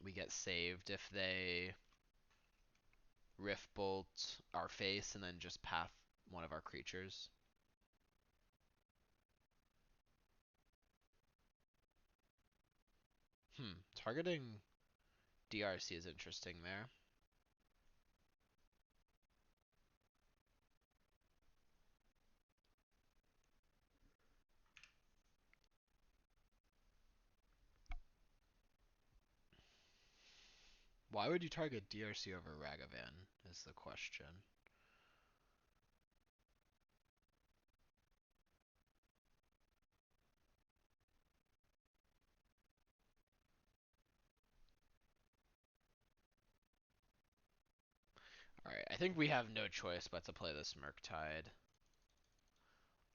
we get saved if they Rift Bolt our face and then just path one of our creatures. Targeting DRC is interesting there. Why would you target DRC over Ragavan is the question. Alright, I think we have no choice but to play this Murktide.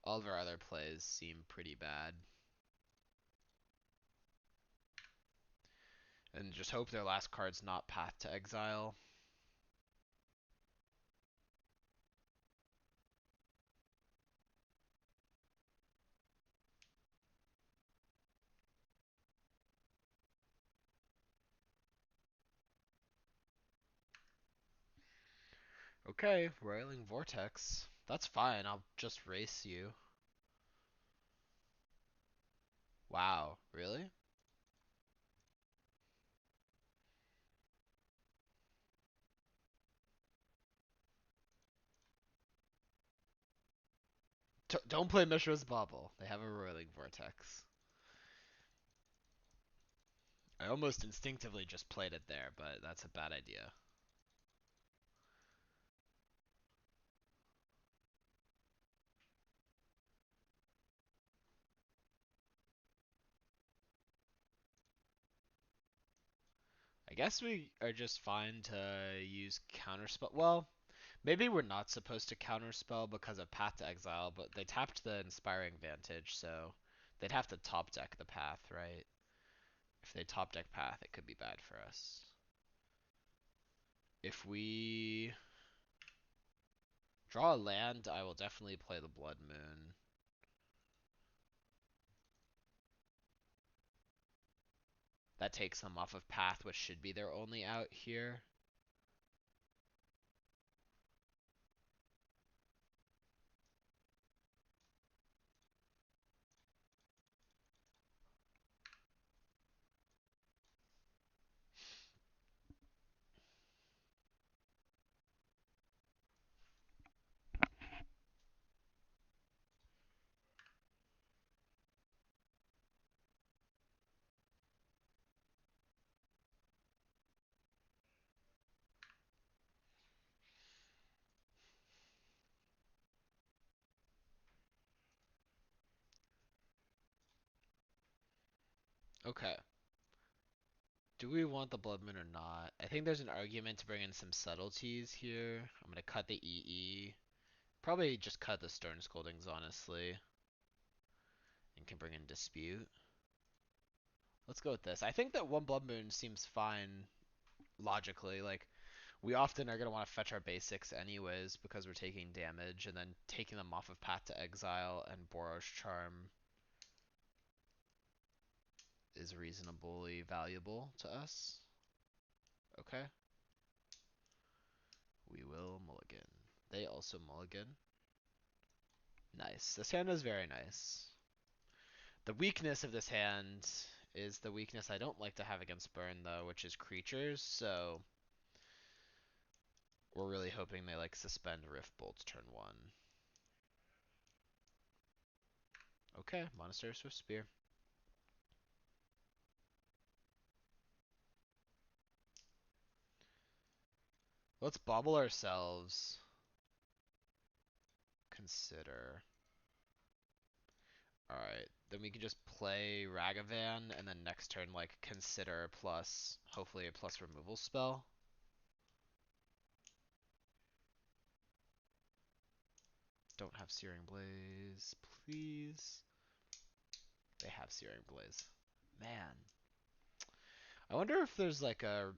All of our other plays seem pretty bad. And just hope their last card's not Path to Exile. Okay, Roiling Vortex. That's fine, I'll just race you. Wow, really? Don't play Mishra's Bauble. They have a Roiling Vortex. I almost instinctively just played it there, but that's a bad idea. I guess we are just fine to use Counterspell. Well, maybe we're not supposed to Counterspell because of Path to Exile, but they tapped the Inspiring Vantage, so they'd have to top deck the Path, right? If they top deck Path, it could be bad for us. If we draw a land, I will definitely play the Blood Moon. That takes them off of Path, which should be their only out here. Okay. Do we want the Blood Moon or not? I think there's an argument to bring in some subtleties here. I'm gonna cut the EE. Probably just cut the Stern Scoldings, honestly. And can bring in Dispute. Let's go with this. I think that one Blood Moon seems fine logically. Like, we often are gonna want to fetch our basics anyways because we're taking damage, and then taking them off of Path to Exile and Boros Charm is reasonably valuable to us. Okay. We will mulligan. They also mulligan. Nice. This hand is very nice. The weakness of this hand is the weakness I don't like to have against burn though, which is creatures, so we're really hoping they like suspend Rift Bolts turn 1. Okay, Monastery Swift Spear. Let's bobble ourselves. Consider. Alright, then we can just play Ragavan, and then next turn, like, consider plus, hopefully a plus removal spell. Don't have Searing Blaze, please. They have Searing Blaze. Man. I wonder if there's like a...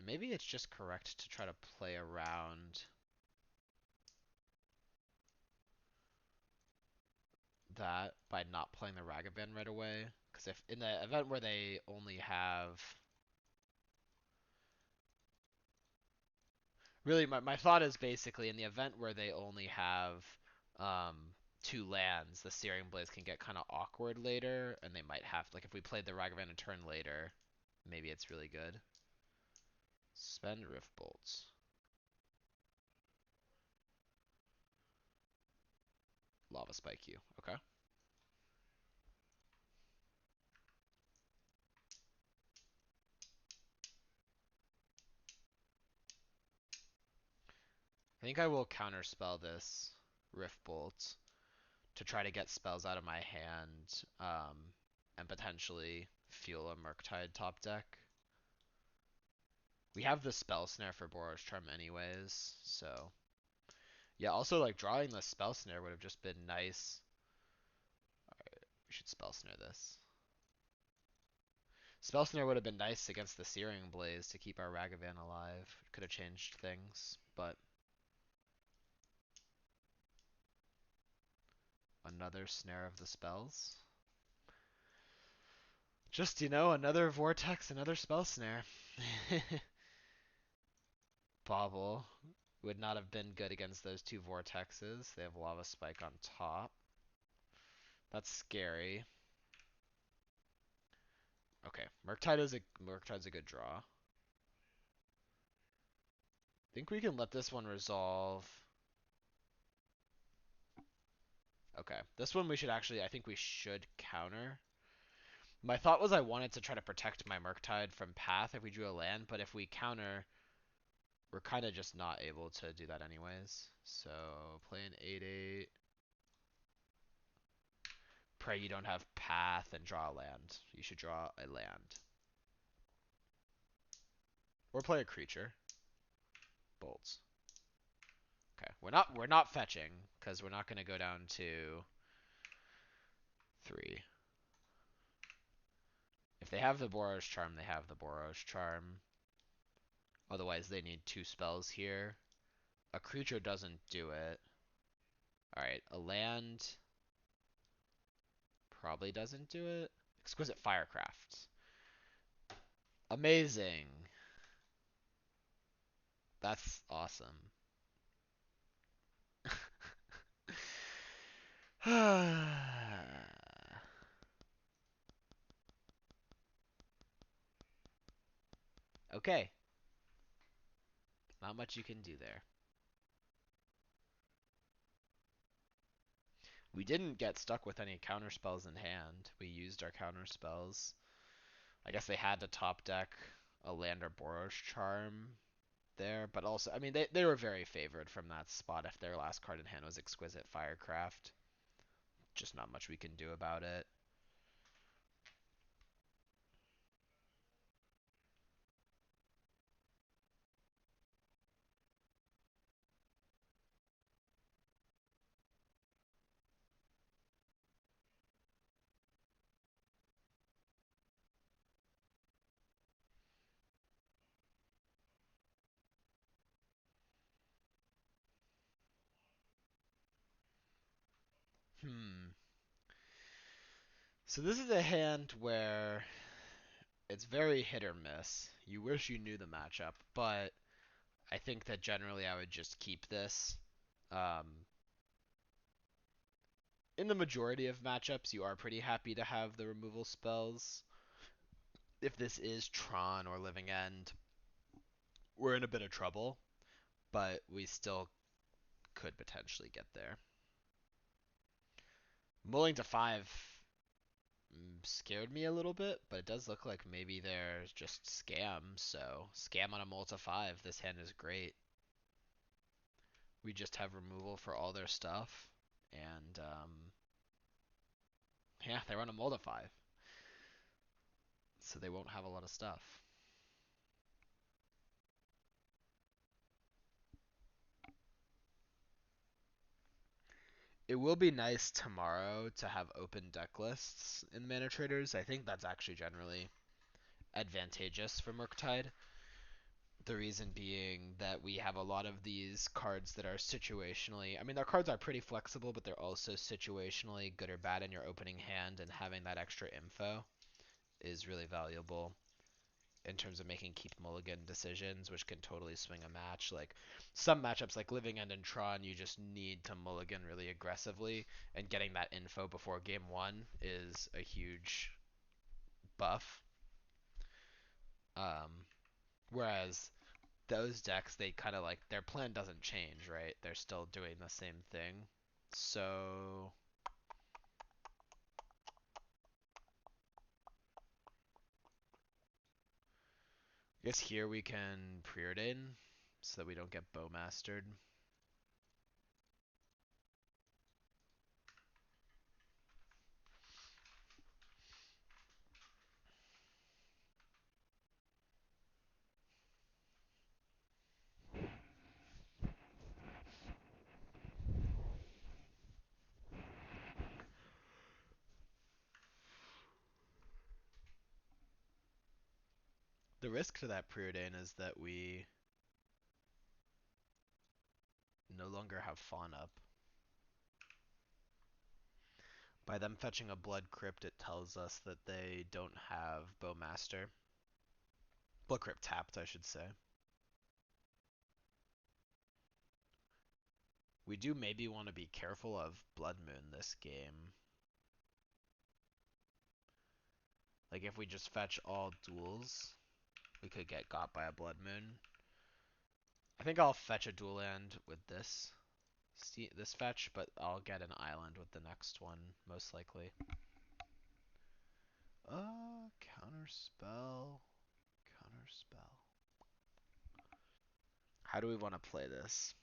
Maybe it's just correct to try to play around that by not playing the Ragavan right away. Because if in the event where they only have... Really, my thought is basically in the event where they only have um, 2 lands, the Searing Blaze can get kind of awkward later, and they might have... Like if we played the Ragavan a turn later, maybe it's really good. Spend Rift Bolts. Lava Spike you. Okay. I think I will counterspell this Rift Bolt to try to get spells out of my hand, and potentially fuel a Murktide top deck. We have the Spell Snare for Boros Charm anyways, so... Yeah, also, like, drawing the Spell Snare would have just been nice. Alright, we should Spell Snare this. Spell Snare would have been nice against the Searing Blaze to keep our Ragavan alive. Could have changed things, but... Another Snare of the Spells. Just, another Vortex, another Spell Snare. Bobble would not have been good against those 2 Vortexes. They have Lava Spike on top. That's scary. Okay, Murktide's a good draw. Think we can let this one resolve. Okay, this one I think we should counter. My thought was I wanted to try to protect my Murktide from path if we drew a land, but if we counter, we're kind of just not able to do that anyways. So play an 8/8. Pray you don't have path and draw a land. You should draw a land. Or play a creature. Bolts. Okay, we're not fetching because we're not going to go down to 3. If they have the Boros Charm, they have the Boros Charm. Otherwise, they need 2 spells here. A creature doesn't do it. Alright, a land probably doesn't do it. Exquisite Firecraft. Amazing. That's awesome. Okay. Not much you can do there. We didn't get stuck with any counter spells in hand. We used our counter spells. I guess they had to top deck a land or Boros Charm there, but also, I mean, they were very favored from that spot if their last card in hand was Exquisite Firecraft. Just not much we can do about it. Hmm. So this is a hand where it's very hit or miss. You wish you knew the matchup, but I think that generally I would just keep this. Um, in the majority of matchups, you are pretty happy to have the removal spells. If this is Tron or Living End, we're in a bit of trouble, but we still could potentially get there. Mulling to 5 scared me a little bit, but it does look like maybe there's just scam, so scam on a mull to 5, this hand is great. We just have removal for all their stuff, and yeah, they run a mull to 5, so they won't have a lot of stuff. It will be nice tomorrow to have open deck lists in Manatraders. I think that's actually generally advantageous for Murktide. The reason being that we have a lot of these cards that are situationally, I mean, their cards are pretty flexible, but they're also situationally good or bad in your opening hand, and having that extra info is really valuable in terms of making keep mulligan decisions, which can totally swing a match. Like some matchups like Living End and Tron, you just need to mulligan really aggressively, and getting that info before game 1 is a huge buff. Um, Whereas those decks, they kind of like their plan doesn't change, right? They're still doing the same thing. So I guess here we can preordain so that we don't get bowmastered. The risk to that preordain is that we no longer have Fawn up. By them fetching a Blood Crypt, it tells us that they don't have Bowmaster. Blood Crypt tapped, I should say. We do maybe want to be careful of Blood Moon this game. Like if we just fetch all duels, we could get got by a Blood Moon. I think I'll fetch a dual land with this fetch, but I'll get an island with the next one, most likely. Counter spell. Counter spell. How do we want to play this?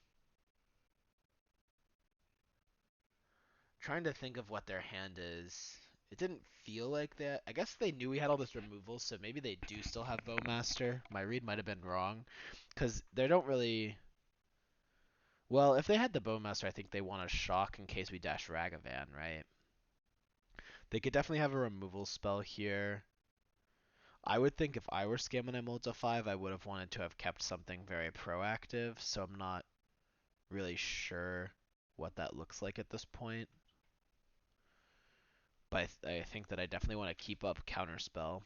Trying to think of what their hand is. It didn't feel like that. I guess they knew we had all this removal, so maybe they do still have Bowmaster. My read might have been wrong, because they don't really. Well, if they had the Bowmaster, I think they want to shock in case we dash Ragavan, right? They could definitely have a removal spell here. I would think if I were scamming a Multi 5, I would have wanted to have kept something very proactive, so I'm not really sure what that looks like at this point. But I think that I definitely want to keep up Counterspell.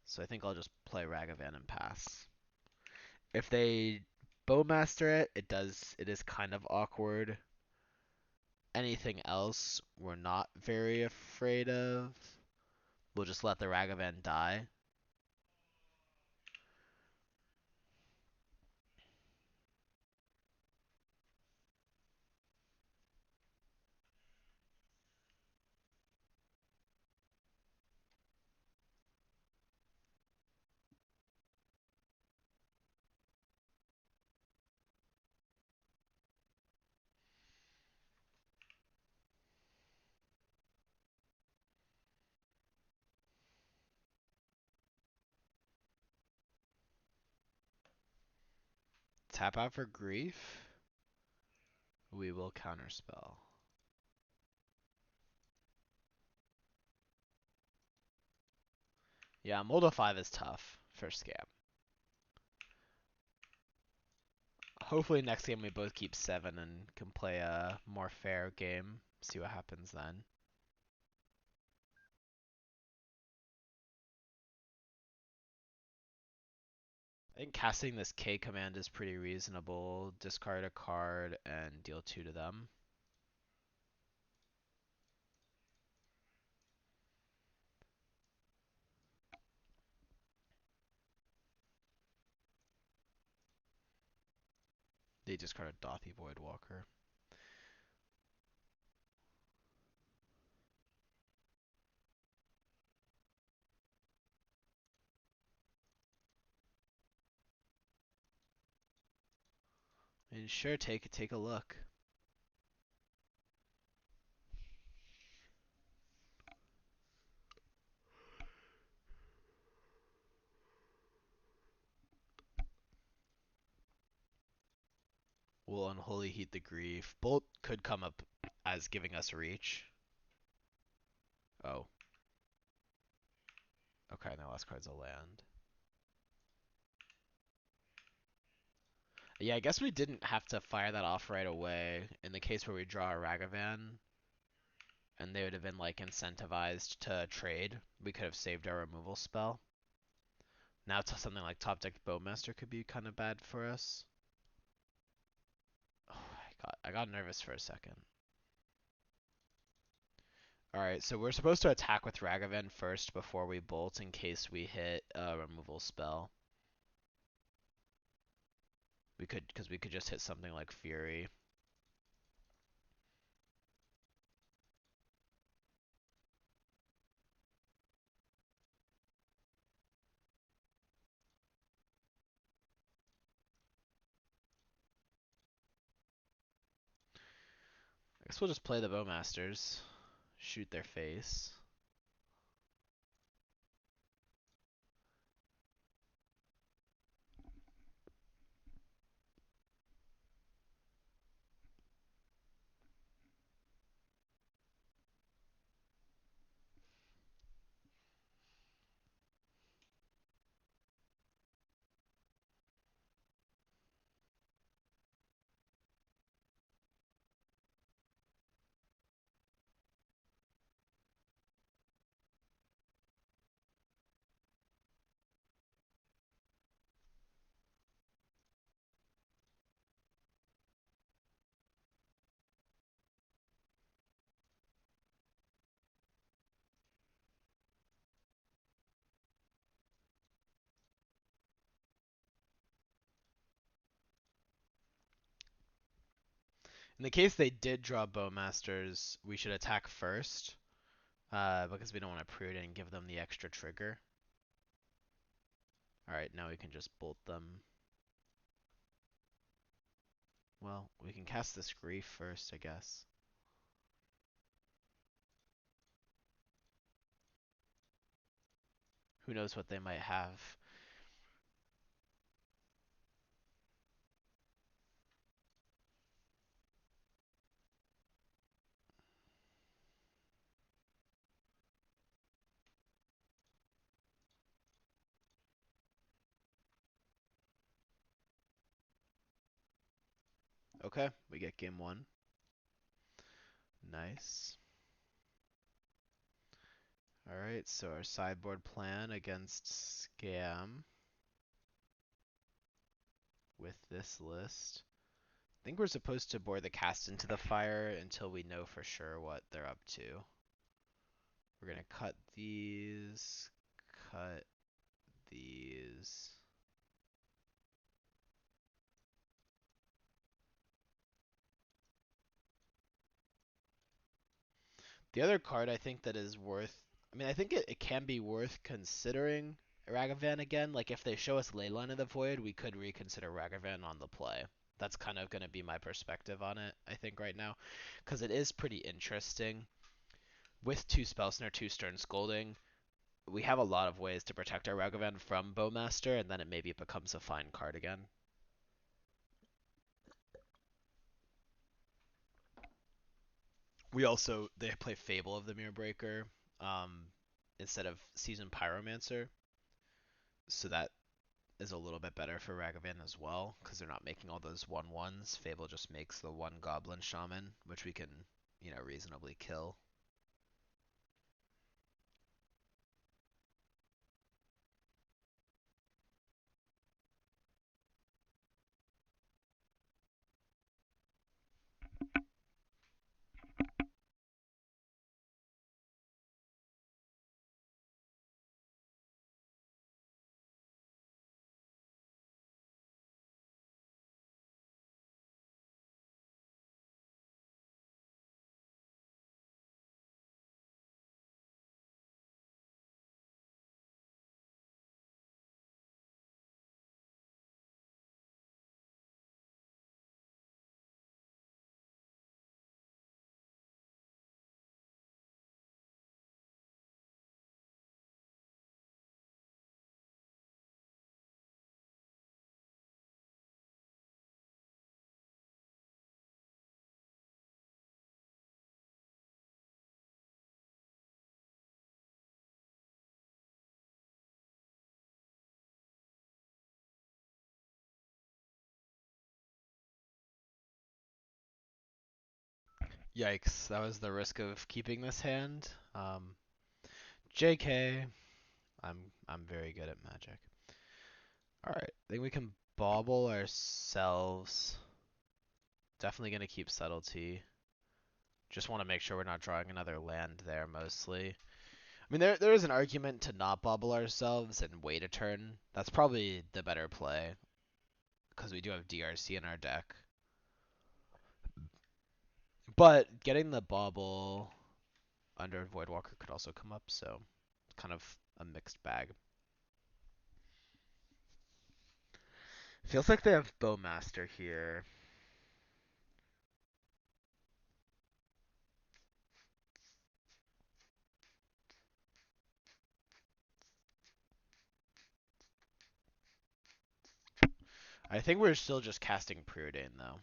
So I think I'll just play Ragavan and pass. If they Bowmaster it, it is kind of awkward. Anything else we're not very afraid of. We'll just let the Ragavan die. Tap out for grief. We will counterspell. Yeah, Moldo 5 is tough for scam. Hopefully next game we both keep 7 and can play a more fair game. See what happens then. I think casting this K command is pretty reasonable. Discard a card and deal 2 to them. They discard a Dothy Voidwalker. And sure, take a look. We'll Unholy Heat the Grief. Bolt could come up as giving us reach. Oh. Okay, now last card's a land. Yeah, I guess we didn't have to fire that off right away. In the case where we draw a Ragavan, and they would have been like incentivized to trade, we could have saved our removal spell. Now something like top deck Bowmaster could be kind of bad for us. Oh, I got nervous for a second. Alright, so we're supposed to attack with Ragavan first before we bolt in case we hit a removal spell. Because we could just hit something like Fury. I guess we'll just play the Bowmasters. Shoot their face. In the case they did draw Bowmasters, we should attack first. Because we don't want to prude and give them the extra trigger. Alright, now we can just bolt them. Well, we can cast this Grief first, I guess. Who knows what they might have. Okay, we get game one. Nice. Alright, so our sideboard plan against Scam with this list. I think we're supposed to bore the cast into the fire until we know for sure what they're up to. We're gonna cut these, cut these. The other card I think that is worth, I mean, I think it can be worth considering Ragavan again. Like, if they show us Leyline of the Void, we could reconsider Ragavan on the play. That's kind of going to be my perspective on it, I think, right now. Because it is pretty interesting. With 2 Spellsnare, 2 Stern Scolding, we have a lot of ways to protect our Ragavan from Bowmaster, and then it maybe becomes a fine card again. We also, they play Fable of the Mirrorbreaker instead of Seasoned Pyromancer. So that is a little bit better for Ragavan as well, because they're not making all those 1/1s. Fable just makes the 1 Goblin Shaman, which we can, reasonably kill. Yikes, that was the risk of keeping this hand. JK, I'm very good at Magic. Alright, I think we can bauble ourselves. Definitely gonna keep Subtlety. Just want to make sure we're not drawing another land there mostly. I mean, there is an argument to not bauble ourselves and wait a turn. That's probably the better play, because we do have DRC in our deck. But getting the bauble under Voidwalker could also come up, so it's kind of a mixed bag. Feels like they have Bowmaster here. I think we're still just casting Preordain though.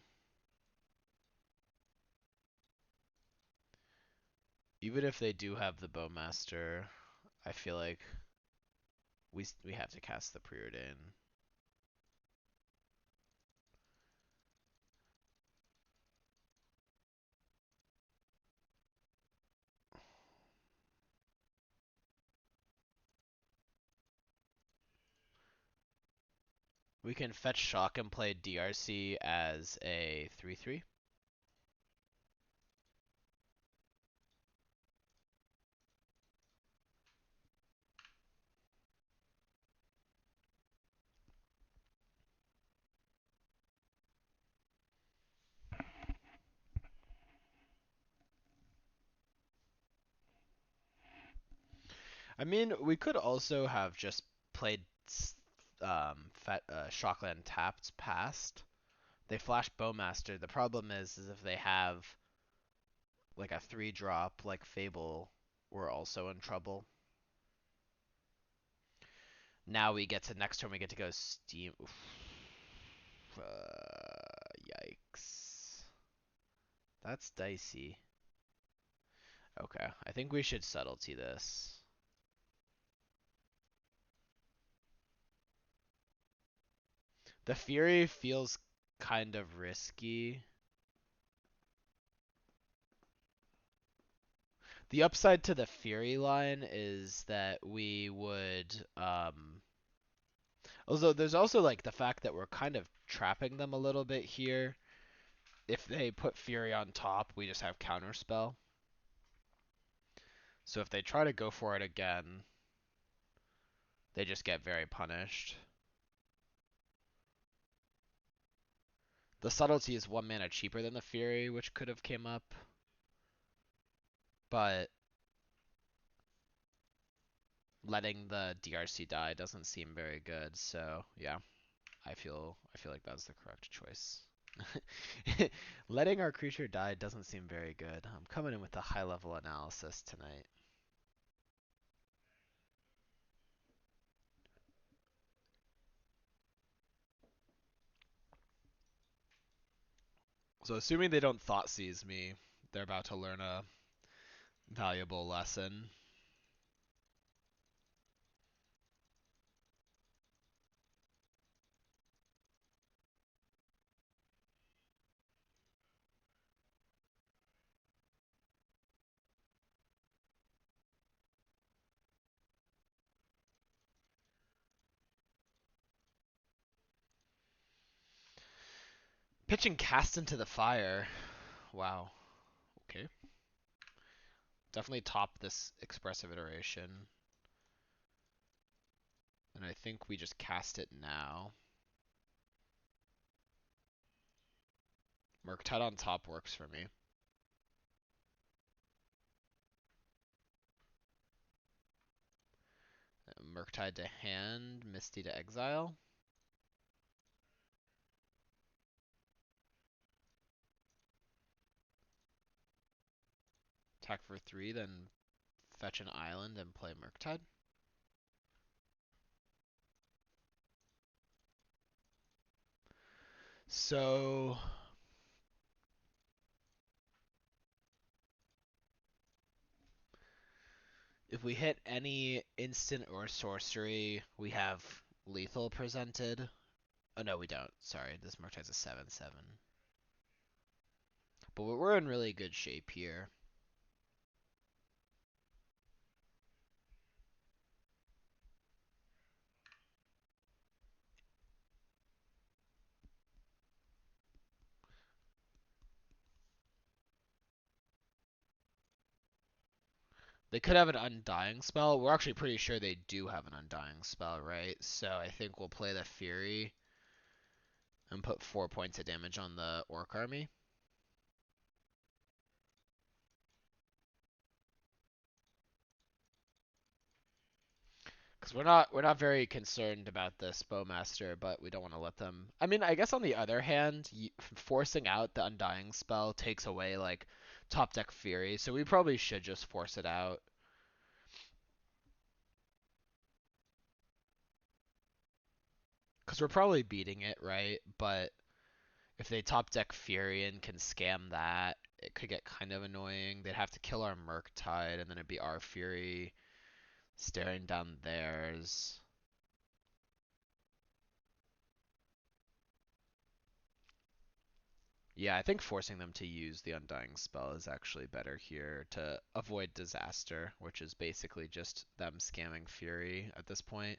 Even if they do have the Bowmaster, I feel like we have to cast the Preordain. We can fetch Shock and play DRC as a 3/3. I mean, we could also have just played Shockland tapped past. They flash Bowmaster. The problem is if they have like a 3-drop like Fable, we're also in trouble. Now we get to next turn we get to go Steam. Yikes. That's dicey. Okay, I think we should Subtlety this. The Fury feels kind of risky. The upside to the Fury line is that we would, although there's also like the fact that we're kind of trapping them a little bit here. If they put Fury on top, we just have Counterspell. So if they try to go for it again, they just get very punished. The Subtlety is 1 mana cheaper than the Fury, which could have came up. But letting the DRC die doesn't seem very good, so yeah. I feel like that's the correct choice. Letting our creature die doesn't seem very good. I'm coming in with a high level analysis tonight. So assuming they don't Thoughtseize me, they're about to learn a valuable lesson. Pitching Cast into the Fire. Wow. Okay. Definitely top this expressive iteration. And I think we just cast it now. Murktide on top works for me. Murktide to hand, Misty to exile. Attack for 3, then fetch an island and play Murktide. So if we hit any instant or sorcery, we have lethal presented. Oh no, we don't. Sorry, this Murktide's a 7/7. but we're in really good shape here. They could have an Undying spell. We're actually pretty sure they do have an Undying spell, right? So I think we'll play the Fury and put 4 points of damage on the Orc army. Because we're not very concerned about this Bowmaster, but we don't want to let them. I mean, I guess on the other hand, forcing out the Undying spell takes away like top deck Fury, so we probably should just force it out. Because we're probably beating it, right? But if they top deck Fury and can scam that, it could get kind of annoying. They'd have to kill our Murktide, and then it'd be our Fury staring down theirs. Yeah, I think forcing them to use the Undying spell is actually better here to avoid disaster, which is basically just them scamming Fury at this point.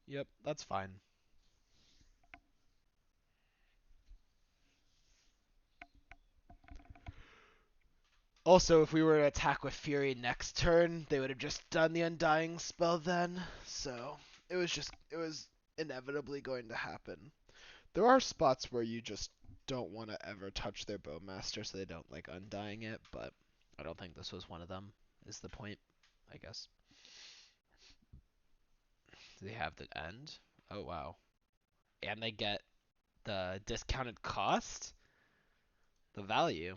Yep, that's fine. Also, if we were to attack with Fury next turn, they would have just done the Undying spell then. So it was inevitably going to happen. There are spots where you just don't want to ever touch their Bowmaster so they don't like Undying it, but I don't think this was one of them, is the point, I guess. Do they have the end? Oh, wow. And they get the discounted cost? The value.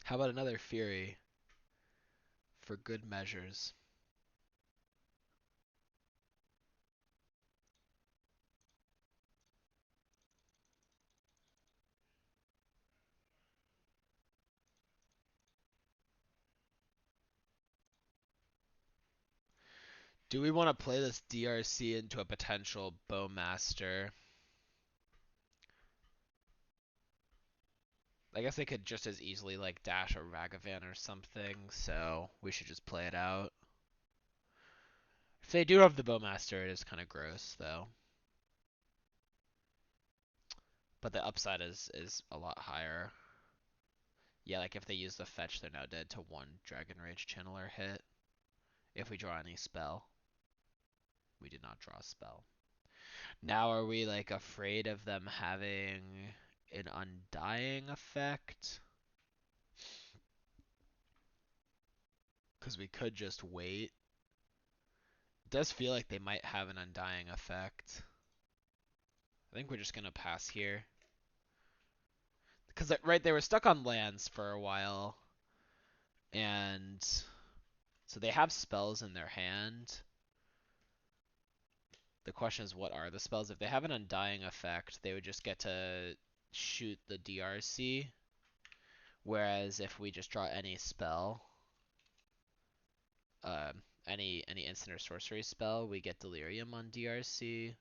How about another Fury for good measures? Do we want to play this DRC into a potential Bowmaster? I guess they could just as easily like dash a Ragavan or something, so we should just play it out. If they do have the Bowmaster, it is kind of gross though. But the upside is a lot higher. Yeah, like if they use the fetch, they're now dead to one Dragon Rage Channeler hit. If we draw any spell. We did not draw a spell. Now are we like afraid of them having an Undying effect? Because we could just wait. It does feel like they might have an Undying effect. I think we're just going to pass here. Because, right, they were stuck on lands for a while. And so they have spells in their hand. The question is, what are the spells? If they have an Undying effect, they would just get to shoot the DRC. Whereas if we just draw any spell, uh, any instant or sorcery spell, we get Delirium on DRC.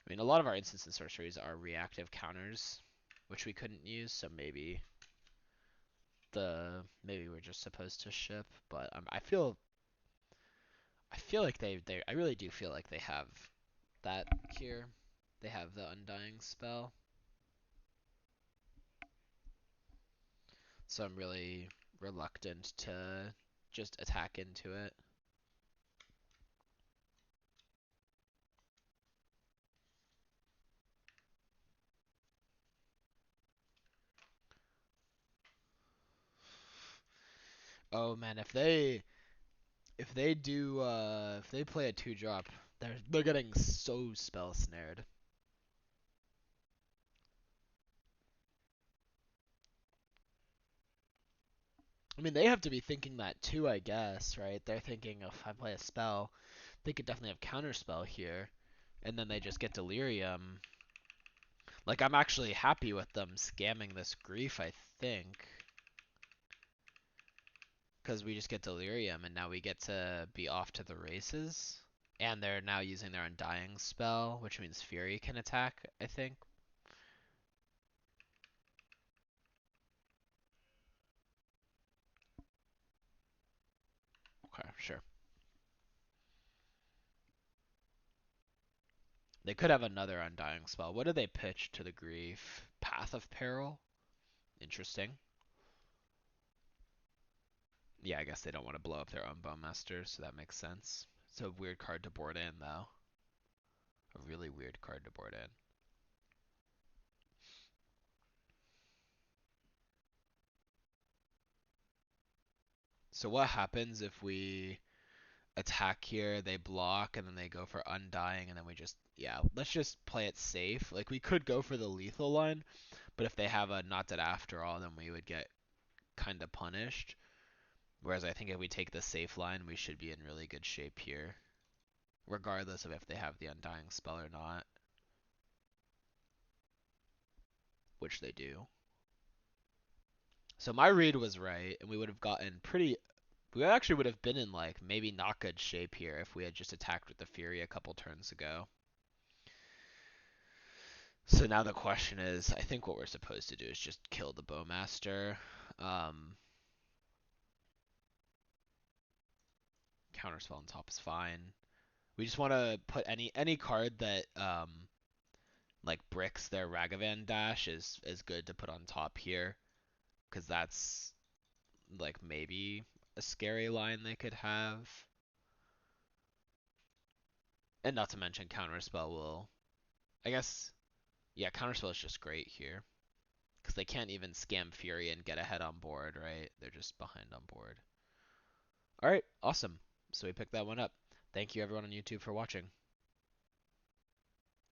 I mean, a lot of our instants and sorceries are reactive counters, which we couldn't use, so maybe we're just supposed to ship. But I feel like I really do feel like they have that here. They have the Undying spell, so I'm really reluctant to just attack into it. Oh man, if they play a 2-drop, they're getting so spell snared. I mean, they have to be thinking that too, I guess, right? They're thinking if I play a spell, They could definitely have Counterspell here, and then they just get Delirium. Like, I'm actually happy with them scamming this Grief, I think. Because we just get Delirium, and now we get to be off to the races. And they're now using their Undying spell, which means Fury can attack, I think. Okay, sure. They could have another Undying spell. What do they pitch to the Grief? Path of Peril? Interesting. Yeah, I guess they don't want to blow up their own Bowmaster, so that makes sense. It's a weird card to board in, though. A really weird card to board in. So what happens if we attack here, they block, and then they go for Undying, and then we just, yeah, let's just play it safe. Like, we could go for the lethal line, but if they have a Not Dead After All, then we would get kind of punished. Whereas I think if we take the safe line, we should be in really good shape here, regardless of if they have the Undying spell or not, which they do. So my read was right, and we would have gotten pretty. We actually would have been in like maybe not good shape here if we had just attacked with the Fury a couple turns ago. So now the question is, I think what we're supposed to do is just kill the Bowmaster. Um, Counterspell on top is fine. We just want to put any card that like bricks their Ragavan dash is good to put on top here, because that's like maybe a scary line they could have. And not to mention Counterspell will, I guess, yeah, Counterspell is just great here. Because they can't even scam Fury and get ahead on board, right? They're just behind on board. Alright, awesome. So we picked that one up. Thank you everyone on YouTube for watching.